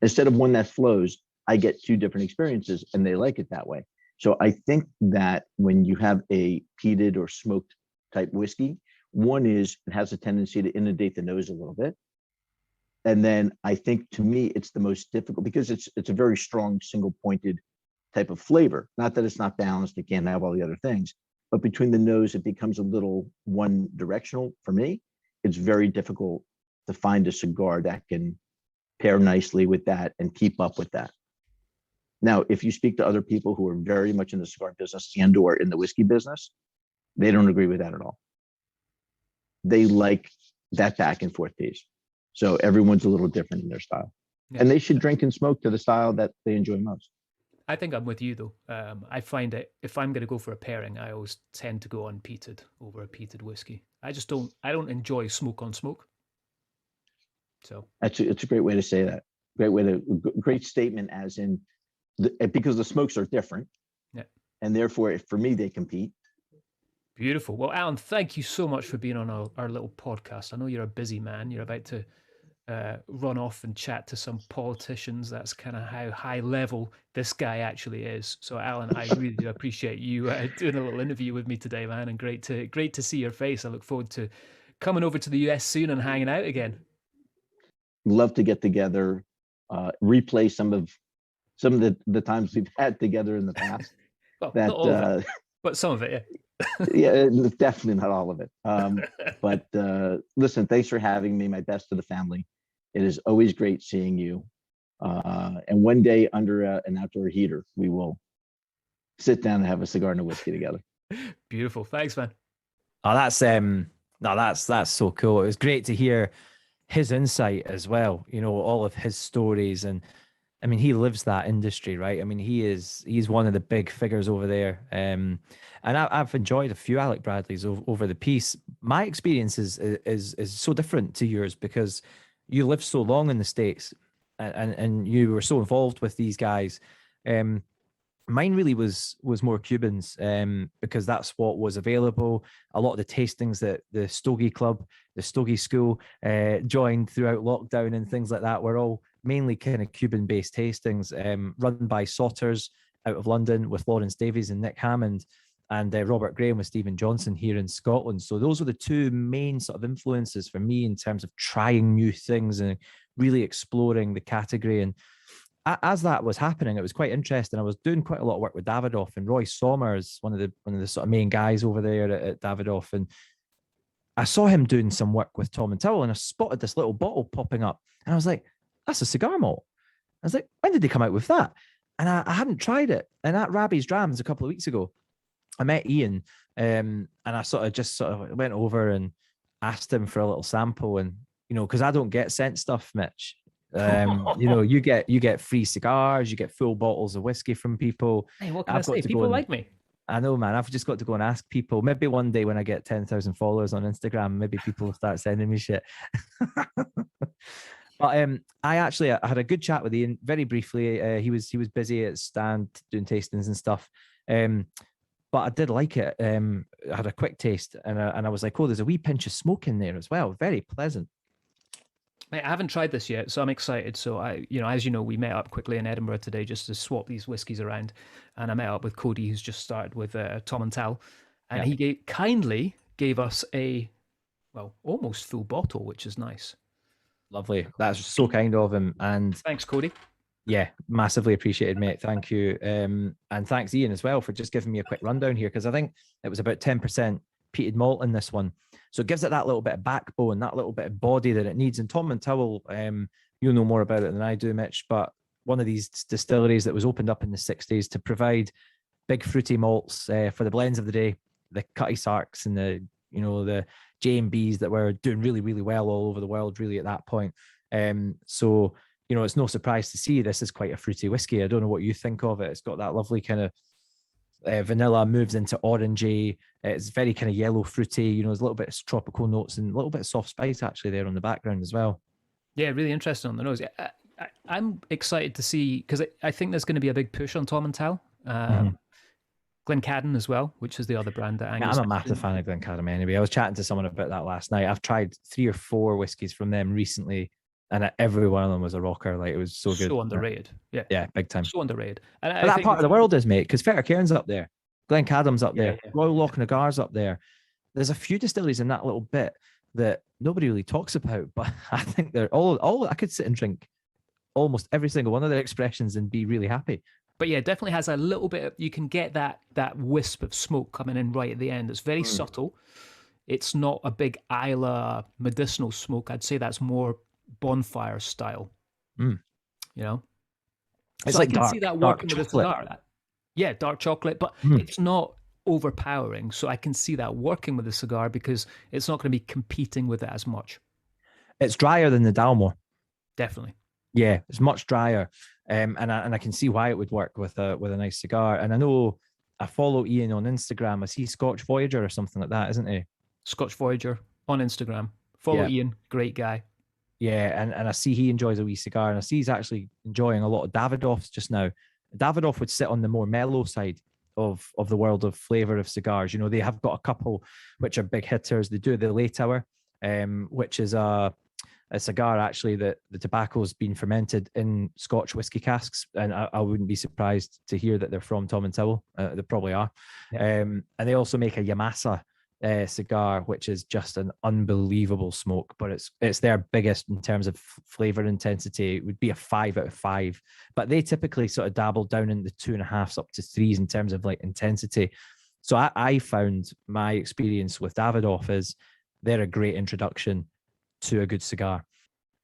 C: Instead of one that flows, I get two different experiences, and they like it that way. So I think that when you have a peated or smoked type whiskey, one is it has a tendency to inundate the nose a little bit. And then I think, to me, it's the most difficult because it's a very strong single pointed type of flavor. Not that it's not balanced, it can't have all the other things, but between the nose, it becomes a little one directional for me. It's very difficult to find a cigar that can pair nicely with that and keep up with that. Now, if you speak to other people who are very much in the cigar business and or in the whiskey business, they don't agree with that at all. They like that back and forth piece. So everyone's a little different in their style. Yeah. And they should drink and smoke to the style that they enjoy most.
A: I think I'm with you, though. I find that if I'm going to go for a pairing, I always tend to go unpeated over a peated whiskey. I don't enjoy smoke on smoke. So
C: it's a great way to say that. Great statement, as in, because the smokes are different.
A: Yeah.
C: And therefore, for me, they compete.
A: Beautiful. Well, Alan, thank you so much for being on our little podcast. I know you're a busy man. You're about to run off and chat to some politicians. That's kind of how high level this guy actually is. So, Alan, I really do appreciate you doing a little interview with me today, man. And great to see your face. I look forward to coming over to the US soon and hanging out again.
C: Love to get together, replay some of the times we've had together in the past.
A: Well, not all of it, but some of it, yeah.
C: Yeah, definitely not all of it. But listen, thanks for having me. My best to the family. It is always great seeing you. And one day under an outdoor heater, we will sit down and have a cigar and a whiskey together.
A: Beautiful. Thanks, man.
B: Oh, that's so cool. It was great to hear his insight as well. You know, all of his stories, and I mean, he lives that industry, right? I mean, he's one of the big figures over there. And I've enjoyed a few Alec Bradleys over the piece. My experience is so different to yours because you lived so long in the States and you were so involved with these guys. Mine really was more Cubans because that's what was available. A lot of the tastings that the Stogie Club, the Stogie School joined throughout lockdown and things like that were all mainly kind of Cuban-based tastings run by Sotters out of London with Lawrence Davies and Nick Hammond, and Robert Graham with Stephen Johnson here in Scotland. So those were the two main sort of influences for me in terms of trying new things and really exploring the category. And as that was happening, it was quite interesting. I was doing quite a lot of work with Davidoff, and Roy Sommers, one of the sort of main guys over there at Davidoff, and I saw him doing some work with Tom and Towell, and I spotted this little bottle popping up, and I was like, that's a cigar malt. I was like, when did they come out with that? And I hadn't tried it. And at Rabbie's Drams a couple of weeks ago, I met Ian, and I sort of went over and asked him for a little sample, and you know, because I don't get sent stuff, Mitch. You know, you get free cigars, you get full bottles of whiskey from people.
A: Hey, what can I say? People like me.
B: I know, man. I've just got to go and ask people. Maybe one day when I get 10,000 followers on Instagram, maybe people will start sending me shit. But I had a good chat with Ian very briefly. He was busy at stand doing tastings and stuff. But I did like it. I had a quick taste, and I was like, oh, there's a wee pinch of smoke in there as well. Very pleasant.
A: Mate, I haven't tried this yet, so I'm excited. So as you know, we met up quickly in Edinburgh today just to swap these whiskies around, and I met up with Cody, who's just started with Tom and Tal, and he kindly gave us a almost full bottle, which is nice.
B: Lovely. That's so kind of him. And
A: thanks, Cody.
B: Yeah, massively appreciated, mate. Thank you. And thanks, Ian, as well, for just giving me a quick rundown here, because I think it was about 10% peated malt in this one. So it gives it that little bit of backbone, that little bit of body that it needs. And Tom and Towell, you'll know more about it than I do, Mitch, but one of these distilleries that was opened up in the 60s to provide big fruity malts for the blends of the day, the Cutty Sarks and the the J&Bs that were doing really, really well all over the world, really, at that point. So, it's no surprise to see this is quite a fruity whiskey. I don't know what you think of it. It's got that lovely kind of vanilla, moves into orangey. It's very kind of yellow fruity. There's a little bit of tropical notes and a little bit of soft spice actually there on the background as well.
A: Yeah, really interesting on the nose. I'm excited to see, because I think there's going to be a big push on Tom and Tal. Glencairn as well, which is the other brand that Angus.
B: I'm a massive fan of Glencairn anyway. I was chatting to someone about that last night. I've tried 3 or 4 whiskies from them recently, and every one of them was a rocker. Like, it was so good.
A: So underrated. Yeah,
B: big time.
A: So underrated.
B: And that part of the world is, mate, because Fettercairn's up there, Glencadam's up there, Royal Lochnagar's up there. There's a few distilleries in that little bit that nobody really talks about, but I think they're all. I could sit and drink almost every single one of their expressions and be really happy.
A: But yeah, it definitely has a little bit of, you can get that wisp of smoke coming in right at the end. It's very subtle. It's not a big Isla medicinal smoke. I'd say that's more bonfire style.
B: It's
A: so
B: like
A: I can
B: dark,
A: see that
B: dark
A: working with a
B: chocolate.
A: cigar. Dark chocolate, but it's not overpowering. So I can see that working with a cigar because it's not going to be competing with it as much.
B: It's drier than the Dalmore.
A: Definitely.
B: Yeah, it's much drier. And I can see why it would work with a nice cigar. And I know I follow Ian on Instagram. Is he Scotch Voyager or something like that, isn't he?
A: Scotch Voyager on Instagram. Follow Ian, great guy.
B: Yeah, and I see he enjoys a wee cigar, and I see he's actually enjoying a lot of Davidoffs just now. Davidoff would sit on the more mellow side of the world of flavour of cigars. They have got a couple which are big hitters. They do the Late Hour, which is a cigar actually that the tobacco's been fermented in Scotch whiskey casks, and I wouldn't be surprised to hear that they're from Tom and Towel. They probably are. And they also make a Yamasa cigar, which is just an unbelievable smoke, but it's their biggest in terms of flavor intensity. It would be a 5 out of 5, but they typically sort of dabble down in the 2.5s up to 3s in terms of like intensity. So I found my experience with Davidoff is they're a great introduction to a good cigar.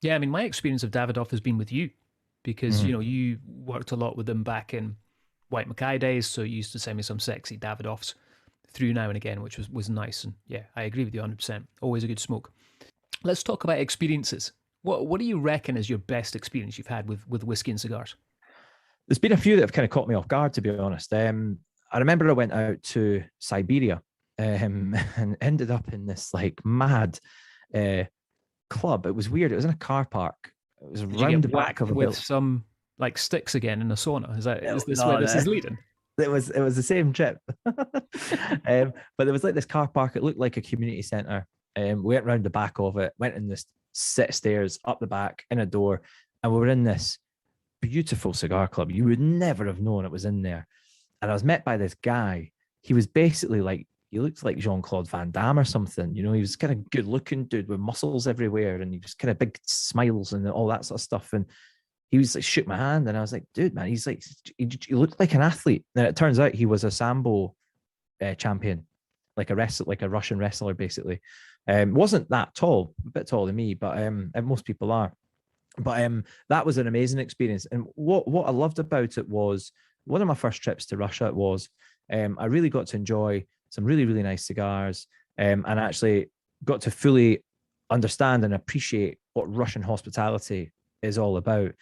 A: Yeah, I mean, my experience of Davidoff has been with you because, you worked a lot with them back in White Mackay days, so you used to send me some sexy Davidoffs through now and again, which was nice. And yeah, I agree with you 100%. Always a good smoke. Let's talk about experiences. What do you reckon is your best experience you've had with whiskey and cigars?
B: There's been a few that have kind of caught me off guard, to be honest. I remember I went out to Siberia and ended up in this like mad club. It was weird. It was in a car park. It was around the back of a
A: with some like sticks again in a sauna. Is this where this is leading?
B: It was the same trip. But there was like this car park. It looked like a community centre. We went round the back of it, went in this set of stairs up the back in a door, and we were in this beautiful cigar club. You would never have known it was in there. And I was met by this guy. He was basically like, he looked like Jean-Claude Van Damme or something. He was kind of good looking dude with muscles everywhere, and he was kind of big smiles and all that sort of stuff. And he was like, shook my hand, and I was like, dude, man, he's like, he looked like an athlete. And it turns out he was a Sambo champion, like a Russian wrestler, basically. Wasn't that tall, a bit taller than me, but and most people are. But that was an amazing experience. And what I loved about it was one of my first trips to Russia was I really got to enjoy some really, really nice cigars, and actually got to fully understand and appreciate what Russian hospitality is all about.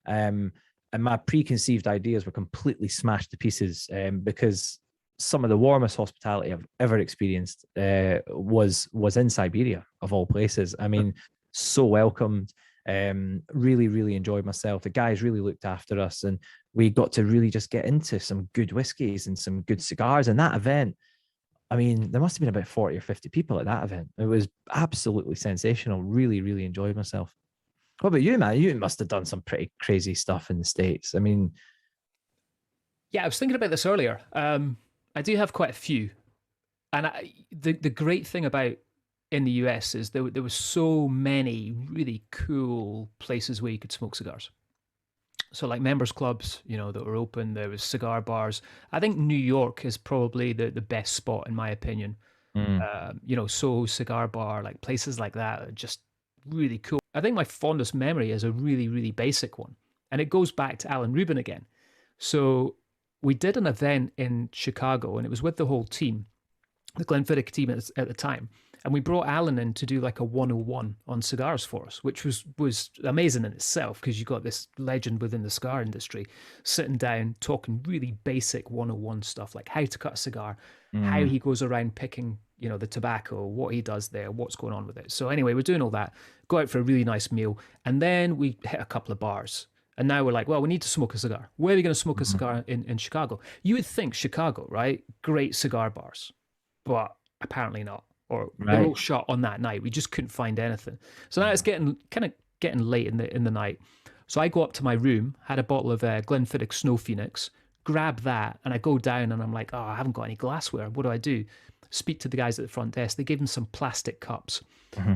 B: And my preconceived ideas were completely smashed to pieces because some of the warmest hospitality I've ever experienced was in Siberia, of all places. I mean, so welcomed. Really, really enjoyed myself. The guys really looked after us, and we got to really just get into some good whiskies and some good cigars. And that event, I mean, there must have been about 40 or 50 people at that event. It was absolutely sensational. Really, really enjoyed myself. What about you, man? You must have done some pretty crazy stuff in the States. I mean,
A: yeah, I was thinking about this earlier. I do have quite a few. And the great thing about in the US is there were so many really cool places where you could smoke cigars. So like members clubs, that were open. There was cigar bars. I think New York is probably the best spot in my opinion. Soho Cigar Bar, like places like that are just really cool. I think my fondest memory is a really, really basic one. And it goes back to Alan Rubin again. So we did an event in Chicago and it was with the whole team. the Glenfiddich team at the time. And we brought Alan in to do like a 101 on cigars for us, which was amazing in itself, because you got this legend within the cigar industry sitting down talking really basic 101 stuff, like how to cut a cigar, how he goes around picking, the tobacco, what he does there, what's going on with it. So anyway, we're doing all that, go out for a really nice meal, and then we hit a couple of bars. And now we're like, well, we need to smoke a cigar. Where are we going to smoke a cigar in Chicago? You would think Chicago, right? Great cigar bars, but apparently not. Or they're all shot on that night. We just couldn't find anything. So now it's getting late in the night. So I go up to my room, had a bottle of Glenfiddich Snow Phoenix, grab that, and I go down and I'm like, oh, I haven't got any glassware. What do I do? Speak to the guys at the front desk. They gave them some plastic cups.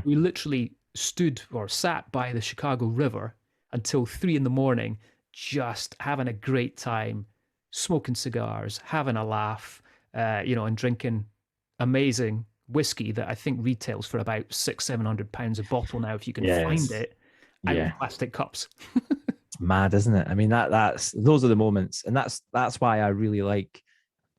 A: We literally stood or sat by the Chicago River until 3 a.m, just having a great time, smoking cigars, having a laugh, and drinking amazing whiskey that I think retails for about £600-700 a bottle now, if you can find it, out of plastic cups.
B: It's mad, isn't it? I mean, those are the moments, and that's why I really like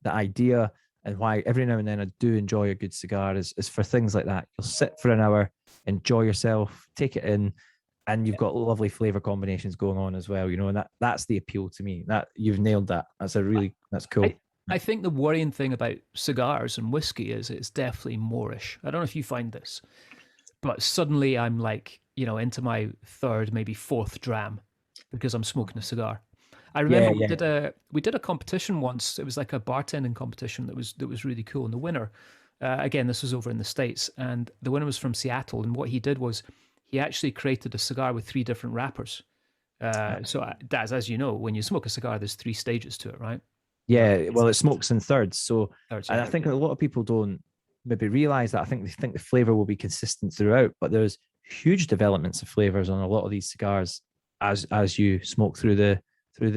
B: the idea, and why every now and then I do enjoy a good cigar is for things like that. You'll sit for an hour, enjoy yourself, take it in, and you've got lovely flavor combinations going on as well, and that's the appeal to me. That you've nailed that. That's cool.
A: I think the worrying thing about cigars and whiskey is it's definitely moreish. I don't know if you find this, but suddenly I'm like, into my third, maybe fourth dram because I'm smoking a cigar. I remember we did a competition once. It was like a bartending competition that was really cool. And the winner, again, this was over in the States, and the winner was from Seattle. And what he did was he actually created a cigar with 3 different wrappers. So Daz, as you know, when you smoke a cigar, there's 3 stages to it, right?
B: Yeah, well, it smokes in thirds. So and I think a lot of people don't maybe realize that. I think they think the flavor will be consistent throughout, but there's huge developments of flavors on a lot of these cigars as you smoke through the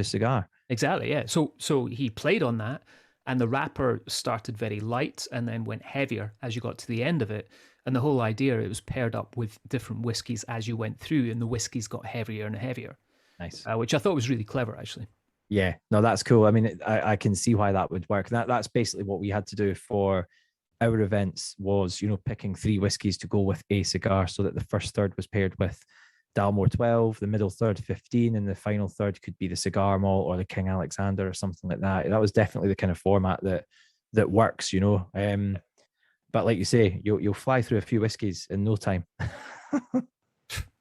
B: cigar.
A: Exactly, yeah. So he played on that, and the wrapper started very light and then went heavier as you got to the end of it. And the whole idea, it was paired up with different whiskies as you went through, and the whiskies got heavier and heavier.
B: Nice.
A: Which I thought was really clever, actually.
B: Yeah, no, that's cool. I mean, I can see why that would work. That's basically what we had to do for our events was, picking 3 whiskies to go with a cigar, so that the first third was paired with Dalmore 12, the middle third 15, and the final third could be the Cigar Malt or the King Alexander or something like that. That was definitely the kind of format that works, But like you say, you'll fly through a few whiskies in no time.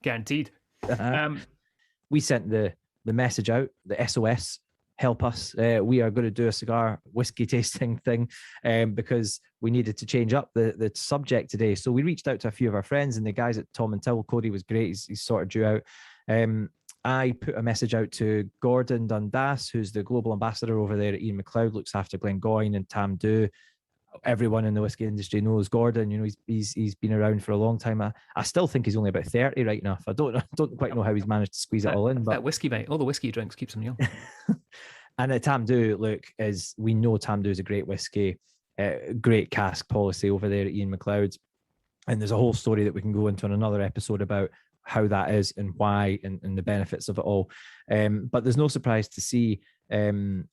A: Guaranteed.
B: We sent the message out, the SOS, help us. We are going to do a cigar whiskey tasting thing because we needed to change up the subject today. So we reached out to a few of our friends, and the guys at Tom and Till. Cody was great. He's sorted you out. I put a message out to Gordon Dundas, who's the global ambassador over there at Ian McLeod, looks after Glengoyne and Tam Dhu. Everyone in the whiskey industry knows Gordon. He's been around for a long time. I still think he's only about 30 right enough. I don't quite know how he's managed to squeeze it all in. But
A: that whiskey, mate, all the whiskey he drinks keeps him young.
B: And Tam Dhu, look, we know Tam Dhu is a great whiskey, great cask policy over there at Ian McLeod. And there's a whole story that we can go into in another episode about how that is and why and the benefits of it all. But there's no surprise to see, Tam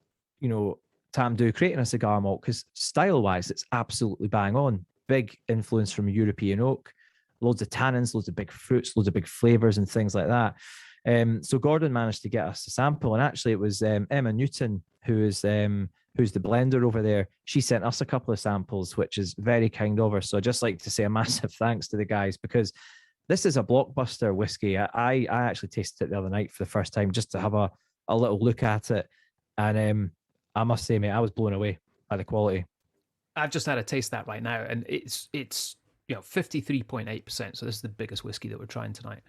B: Dhu creating a cigar malt, because style-wise, it's absolutely bang on. Big influence from European oak, loads of tannins, loads of big fruits, loads of big flavors and things like that. So Gordon managed to get us a sample, and actually it was Emma Newton, who's the blender over there. She sent us a couple of samples, which is very kind of her. So I'd just like to say a massive thanks to the guys, because this is a blockbuster whiskey. I actually tasted it the other night for the first time just to have a little look at it, and I must say, mate, I was blown away by the quality.
A: I've just had a taste that right now, and it's 53.8%. So this is the biggest whiskey that we're trying tonight.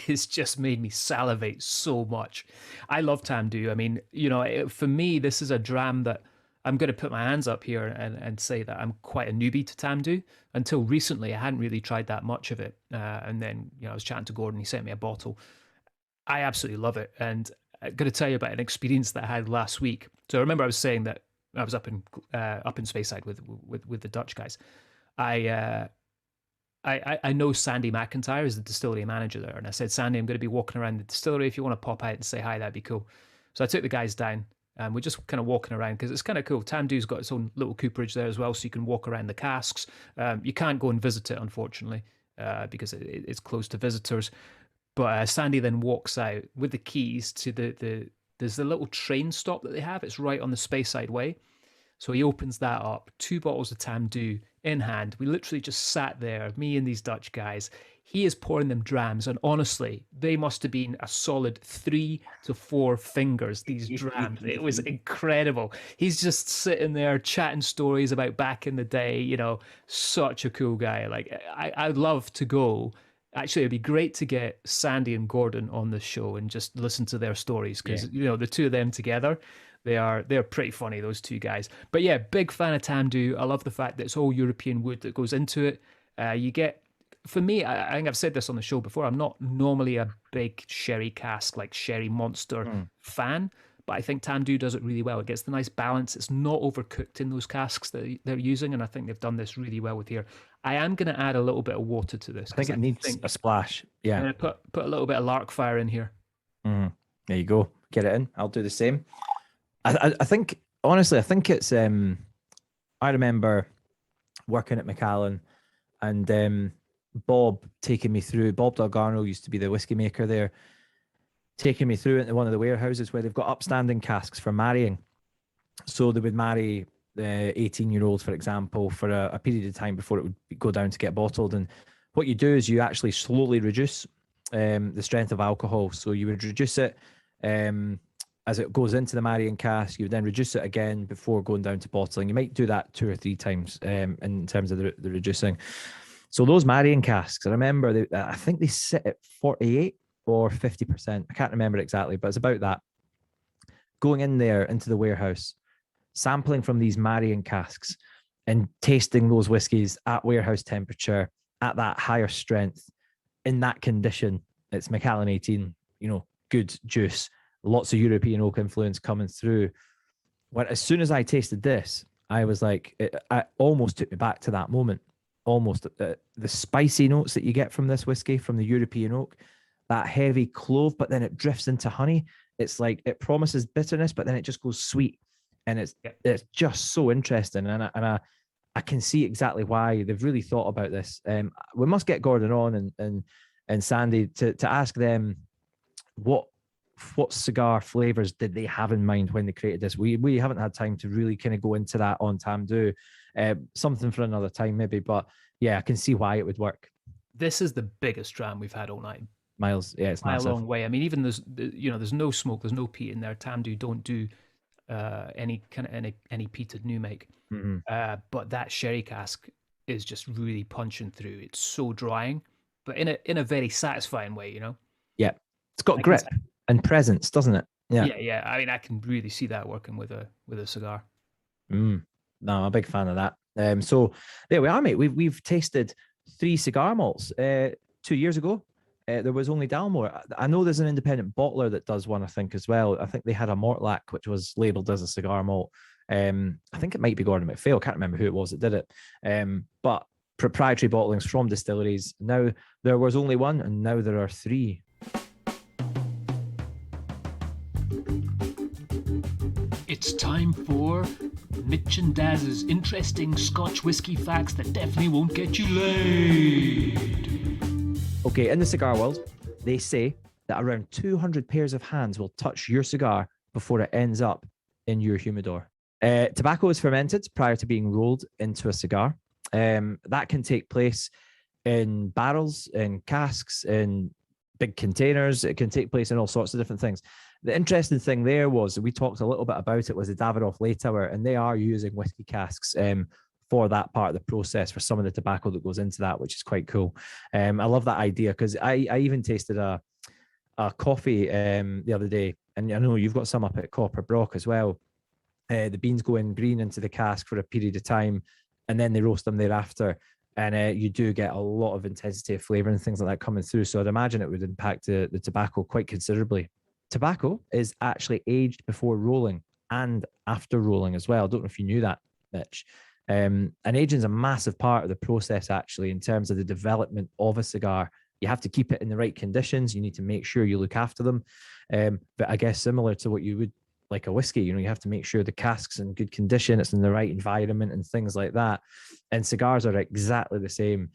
A: It's just made me salivate so much. I love Tam Dhu. I mean, for me, this is a dram that I'm going to put my hands up here and say that I'm quite a newbie to Tam Dhu. Until recently, I hadn't really tried that much of it. And then, I was chatting to Gordon. He sent me a bottle. I absolutely love it. And I'm going to tell you about an experience that I had last week. So I remember I was saying that I was up in Speyside with the Dutch guys. I know Sandy McIntyre is the distillery manager there, and I said, Sandy, I'm going to be walking around the distillery. If you want to pop out and say hi, that'd be cool. So I took the guys down. And we're just kind of walking around because it's kind of cool. Tamdoo's got its own little cooperage there as well, so you can walk around the casks. You can't go and visit it, unfortunately, because it's closed to visitors. But Sandy then walks out with the keys to there's the little train stop that they have. It's right on the Speyside Way. So he opens that up, 2 bottles of Tamdoo in hand. We literally just sat there, me and these Dutch guys. He is pouring them drams, and honestly, they must have been a solid 3 to 4 fingers, these drams. It was incredible. He's just sitting there chatting stories about back in the day, you know, such a cool guy. Like, I'd love to go. Actually, it'd be great to get Sandy and Gordon on the show and just listen to their stories, because, you know, the two of them together, they're pretty funny, those two guys. But yeah, big fan of Tamdoo. I love the fact that it's all European wood that goes into it. You get, for me, I think I've said this on the show before, I'm not normally a big sherry cask, like Sherry Monster fan, but I think Tamdoo does it really well. It gets the nice balance. It's not overcooked in those casks that they're using, and I think they've done this really well with here. I am going to add a little bit of water to this.
B: I think it needs a splash. Yeah.
A: I'm going to put a little bit of lark fire in here.
B: There you go. Get it in. I'll do the same. I think, honestly, I think it's, I remember working at Macallan and Bob taking me through, Bob Dalgarno used to be the whiskey maker there, taking me through into one of the warehouses where they've got upstanding casks for marrying. So they would marry the 18-year-olds, for example, for a period of time before it would go down to get bottled. And what you do is you actually slowly reduce the strength of alcohol. So you would reduce it as it goes into the marrying cask. You would then reduce it again before going down to bottling. You might do that 2 or 3 times in terms of the reducing. So those marrying casks, I remember, I think they sit at 48 or 50%. I can't remember exactly, but it's about that. Going in there into the warehouse, sampling from these marrying casks and tasting those whiskies at warehouse temperature, at that higher strength, in that condition. It's Macallan 18, you know, good juice, lots of European oak influence coming through. As soon as I tasted this, I was like, it almost took me back to that moment. Almost the spicy notes that you get from this whiskey, from the European oak, that heavy clove, but then it drifts into honey. It's like, it promises bitterness, but then it just goes sweet. And it's just so interesting. And I can see exactly why they've really thought about this. We must get Gordon on and Sandy to ask them what cigar flavors did they have in mind when they created this. We haven't had time to really kind of go into that on Tamdoo. Something for another time maybe, but yeah, I can see why it would work.
A: This is the biggest dram we've had all night.
B: Miles, yeah, it's
A: by
B: massive.
A: a long way. I mean, even there's no smoke, there's no peat in there. Tamdoo don't do any peated new make. But that sherry cask is just really punching through. It's so drying, but in a very satisfying way, you know.
B: Yeah, it's got grip and presence, doesn't it?
A: Yeah. I mean, I can really see that working with a cigar.
B: No, I'm a big fan of that. So there we are, mate. We've tasted 3 cigar malts. 2 years ago, there was only Dalmore. I know there's an independent bottler that does one, I think, as well. I think they had a Mortlach, which was labelled as a cigar malt. I think it might be Gordon MacPhail. I can't remember who it was that did it. But proprietary bottlings from distilleries. Now, there was only one, and now there are 3.
A: It's time for Mitch and Daz's interesting Scotch whiskey facts that definitely won't get you laid.
B: Okay, in the cigar world, they say that around 200 pairs of hands will touch your cigar before it ends up in your humidor. Tobacco is fermented prior to being rolled into a cigar. That can take place in barrels, in casks, in big containers. It can take place in all sorts of different things. The interesting thing there was, we talked a little bit about it, was the Davidoff Late Hour, and they are using whiskey casks for that part of the process, for some of the tobacco that goes into that, which is quite cool. I love that idea, because I even tasted a coffee the other day, and I know you've got some up at Copper Brock as well. The beans go in green into the cask for a period of time, and then they roast them thereafter. And you do get a lot of intensity of flavor and things like that coming through. So I'd imagine it would impact the tobacco quite considerably. Tobacco is actually aged before rolling and after rolling as well. I don't know if you knew that, Mitch. And aging is a massive part of the process, actually, in terms of the development of a cigar. You have to keep it in the right conditions. You need to make sure you look after them. But I guess similar to what you would like a whiskey. You know, you have to make sure the cask's in good condition, it's in the right environment and things like that. And cigars are exactly the same.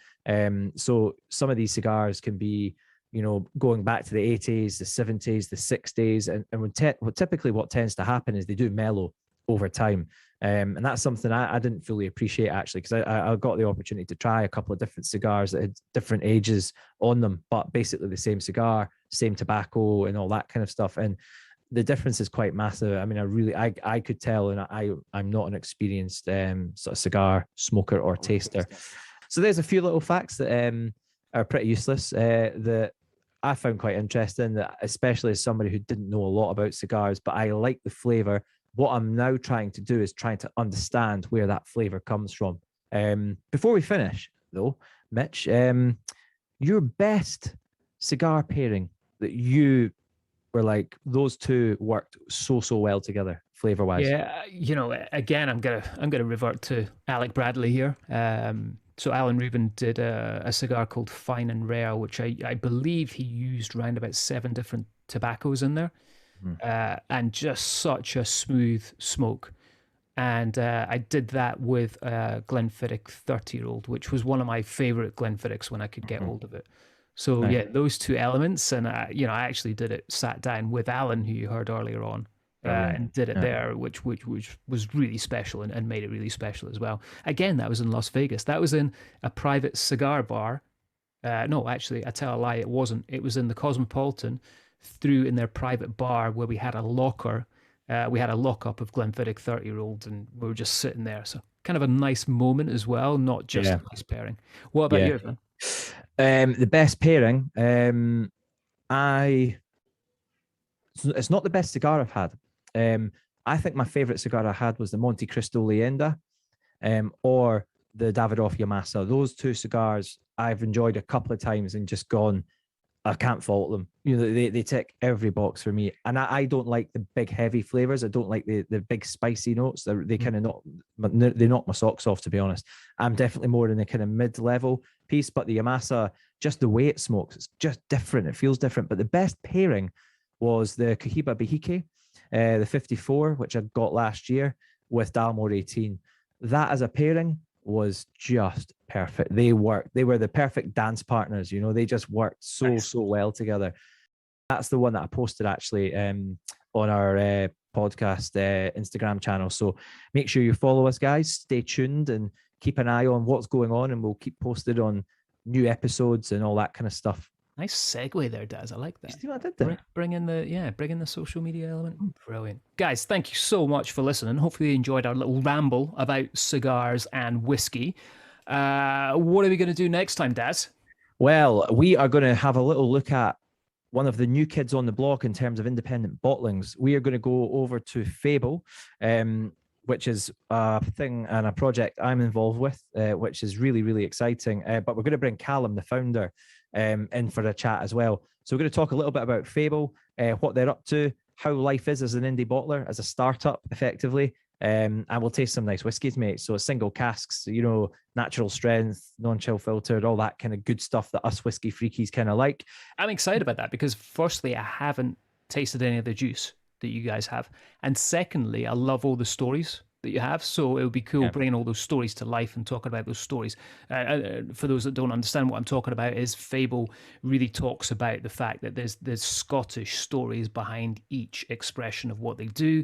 B: So some of these cigars can be, you know, going back to the 80s, the 70s, the 60s. And typically what tends to happen is they do mellow over time. And that's something I didn't fully appreciate, actually, because I got the opportunity to try a couple of different cigars that had different ages on them, but basically the same cigar, same tobacco and all that kind of stuff. And the difference is quite massive. I mean, I could tell, and I'm not an experienced sort of cigar smoker or taster. So there's a few little facts that are pretty useless that I found quite interesting, that especially as somebody who didn't know a lot about cigars, but I like the flavor. What I'm now trying to do is trying to understand where that flavor comes from. Before we finish, though, Mitch, your best cigar pairing that you were like, those two worked so well together, flavor wise.
A: Yeah, you know, again, I'm gonna revert to Alec Bradley here. So Alan Rubin did a cigar called Fine and Rare, which I believe he used around about 7 different tobaccos in there, and just such a smooth smoke. And I did that with Glenfiddich 30-year-old, which was one of my favorite Glenfiddichs when I could get hold of it. So yeah, those two elements, and you know, I actually did it, sat down with Alan, who you heard earlier on, and did it there, which was really special and made it really special as well. Again, that was in Las Vegas. That was in a private cigar bar. No, actually, I tell a lie, it wasn't. It was in the Cosmopolitan, through in their private bar where we had a locker. We had a lockup of Glenfiddich 30-year-old, and we were just sitting there. So kind of a nice moment as well, not just a nice pairing. What about yours, man?
B: The best pairing, it's not the best cigar I've had. I think my favorite cigar I had was the Monte Cristo Leyenda, or the Davidoff Yamasa. Those two cigars I've enjoyed a couple of times and just gone, I can't fault them. You know, they tick every box for me. And I don't like the big heavy flavors. I don't like the big spicy notes. They kind of they knock my socks off, to be honest. I'm definitely more in the kind of mid-level piece, but the Yamasa, just the way it smokes, it's just different. It feels different. But the best pairing was the Cohiba Behike, the 54, which I got last year, with Dalmore 18. That as a pairing was just perfect. They worked. They were the perfect dance partners. You know, they just worked so well together. That's the one that I posted actually on our podcast Instagram channel. So make sure you follow us, guys. Stay tuned and keep an eye on what's going on, and we'll keep posted on new episodes and all that kind of stuff.
A: Nice segue there, Daz. I like that.
B: You see what I did there?
A: Bring in the social media element. Brilliant. Guys, thank you so much for listening. Hopefully you enjoyed our little ramble about cigars and whiskey. What are we going to do next time, Daz?
B: Well, we are going to have a little look at one of the new kids on the block in terms of independent bottlings. We are going to go over to Fable, which is a thing and a project I'm involved with, which is really, really exciting. But we're going to bring Callum, the founder, in for a chat as well. So we're going to talk a little bit about Fable, what they're up to, how life is as an indie bottler, as a startup, effectively. And we'll taste some nice whiskies, mate. So single casks, you know, natural strength, non-chill filtered, all that kind of good stuff that us whiskey freakies kind of like.
A: I'm excited about that because firstly, I haven't tasted any of the juice that you guys have. And secondly, I love all the stories that you have. So it would be cool bringing all those stories to life and talking about those stories. For those that don't understand what I'm talking about, is Fable really talks about the fact that there's Scottish stories behind each expression of what they do.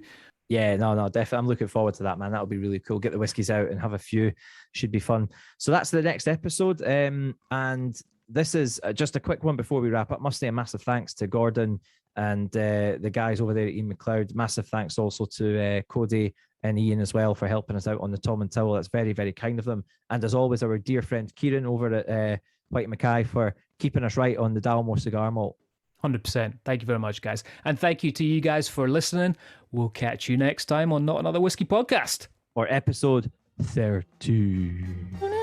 B: Yeah, no, definitely. I'm looking forward to that, man. That'll be really cool. Get the whiskies out and have a few. Should be fun. So that's the next episode. And this is just a quick one before we wrap up. Must say a massive thanks to Gordon and the guys over there at Ian McLeod. Massive thanks also to Cody and Ian as well for helping us out on the Tom and Towel. That's very, very kind of them. And as always, our dear friend Kieran over at White Mackay for keeping us right on the Dalmore Cigar Malt.
A: 100%. Thank you very much, guys. And thank you to you guys for listening. We'll catch you next time on Not Another Whiskey Podcast.
B: Or episode 32.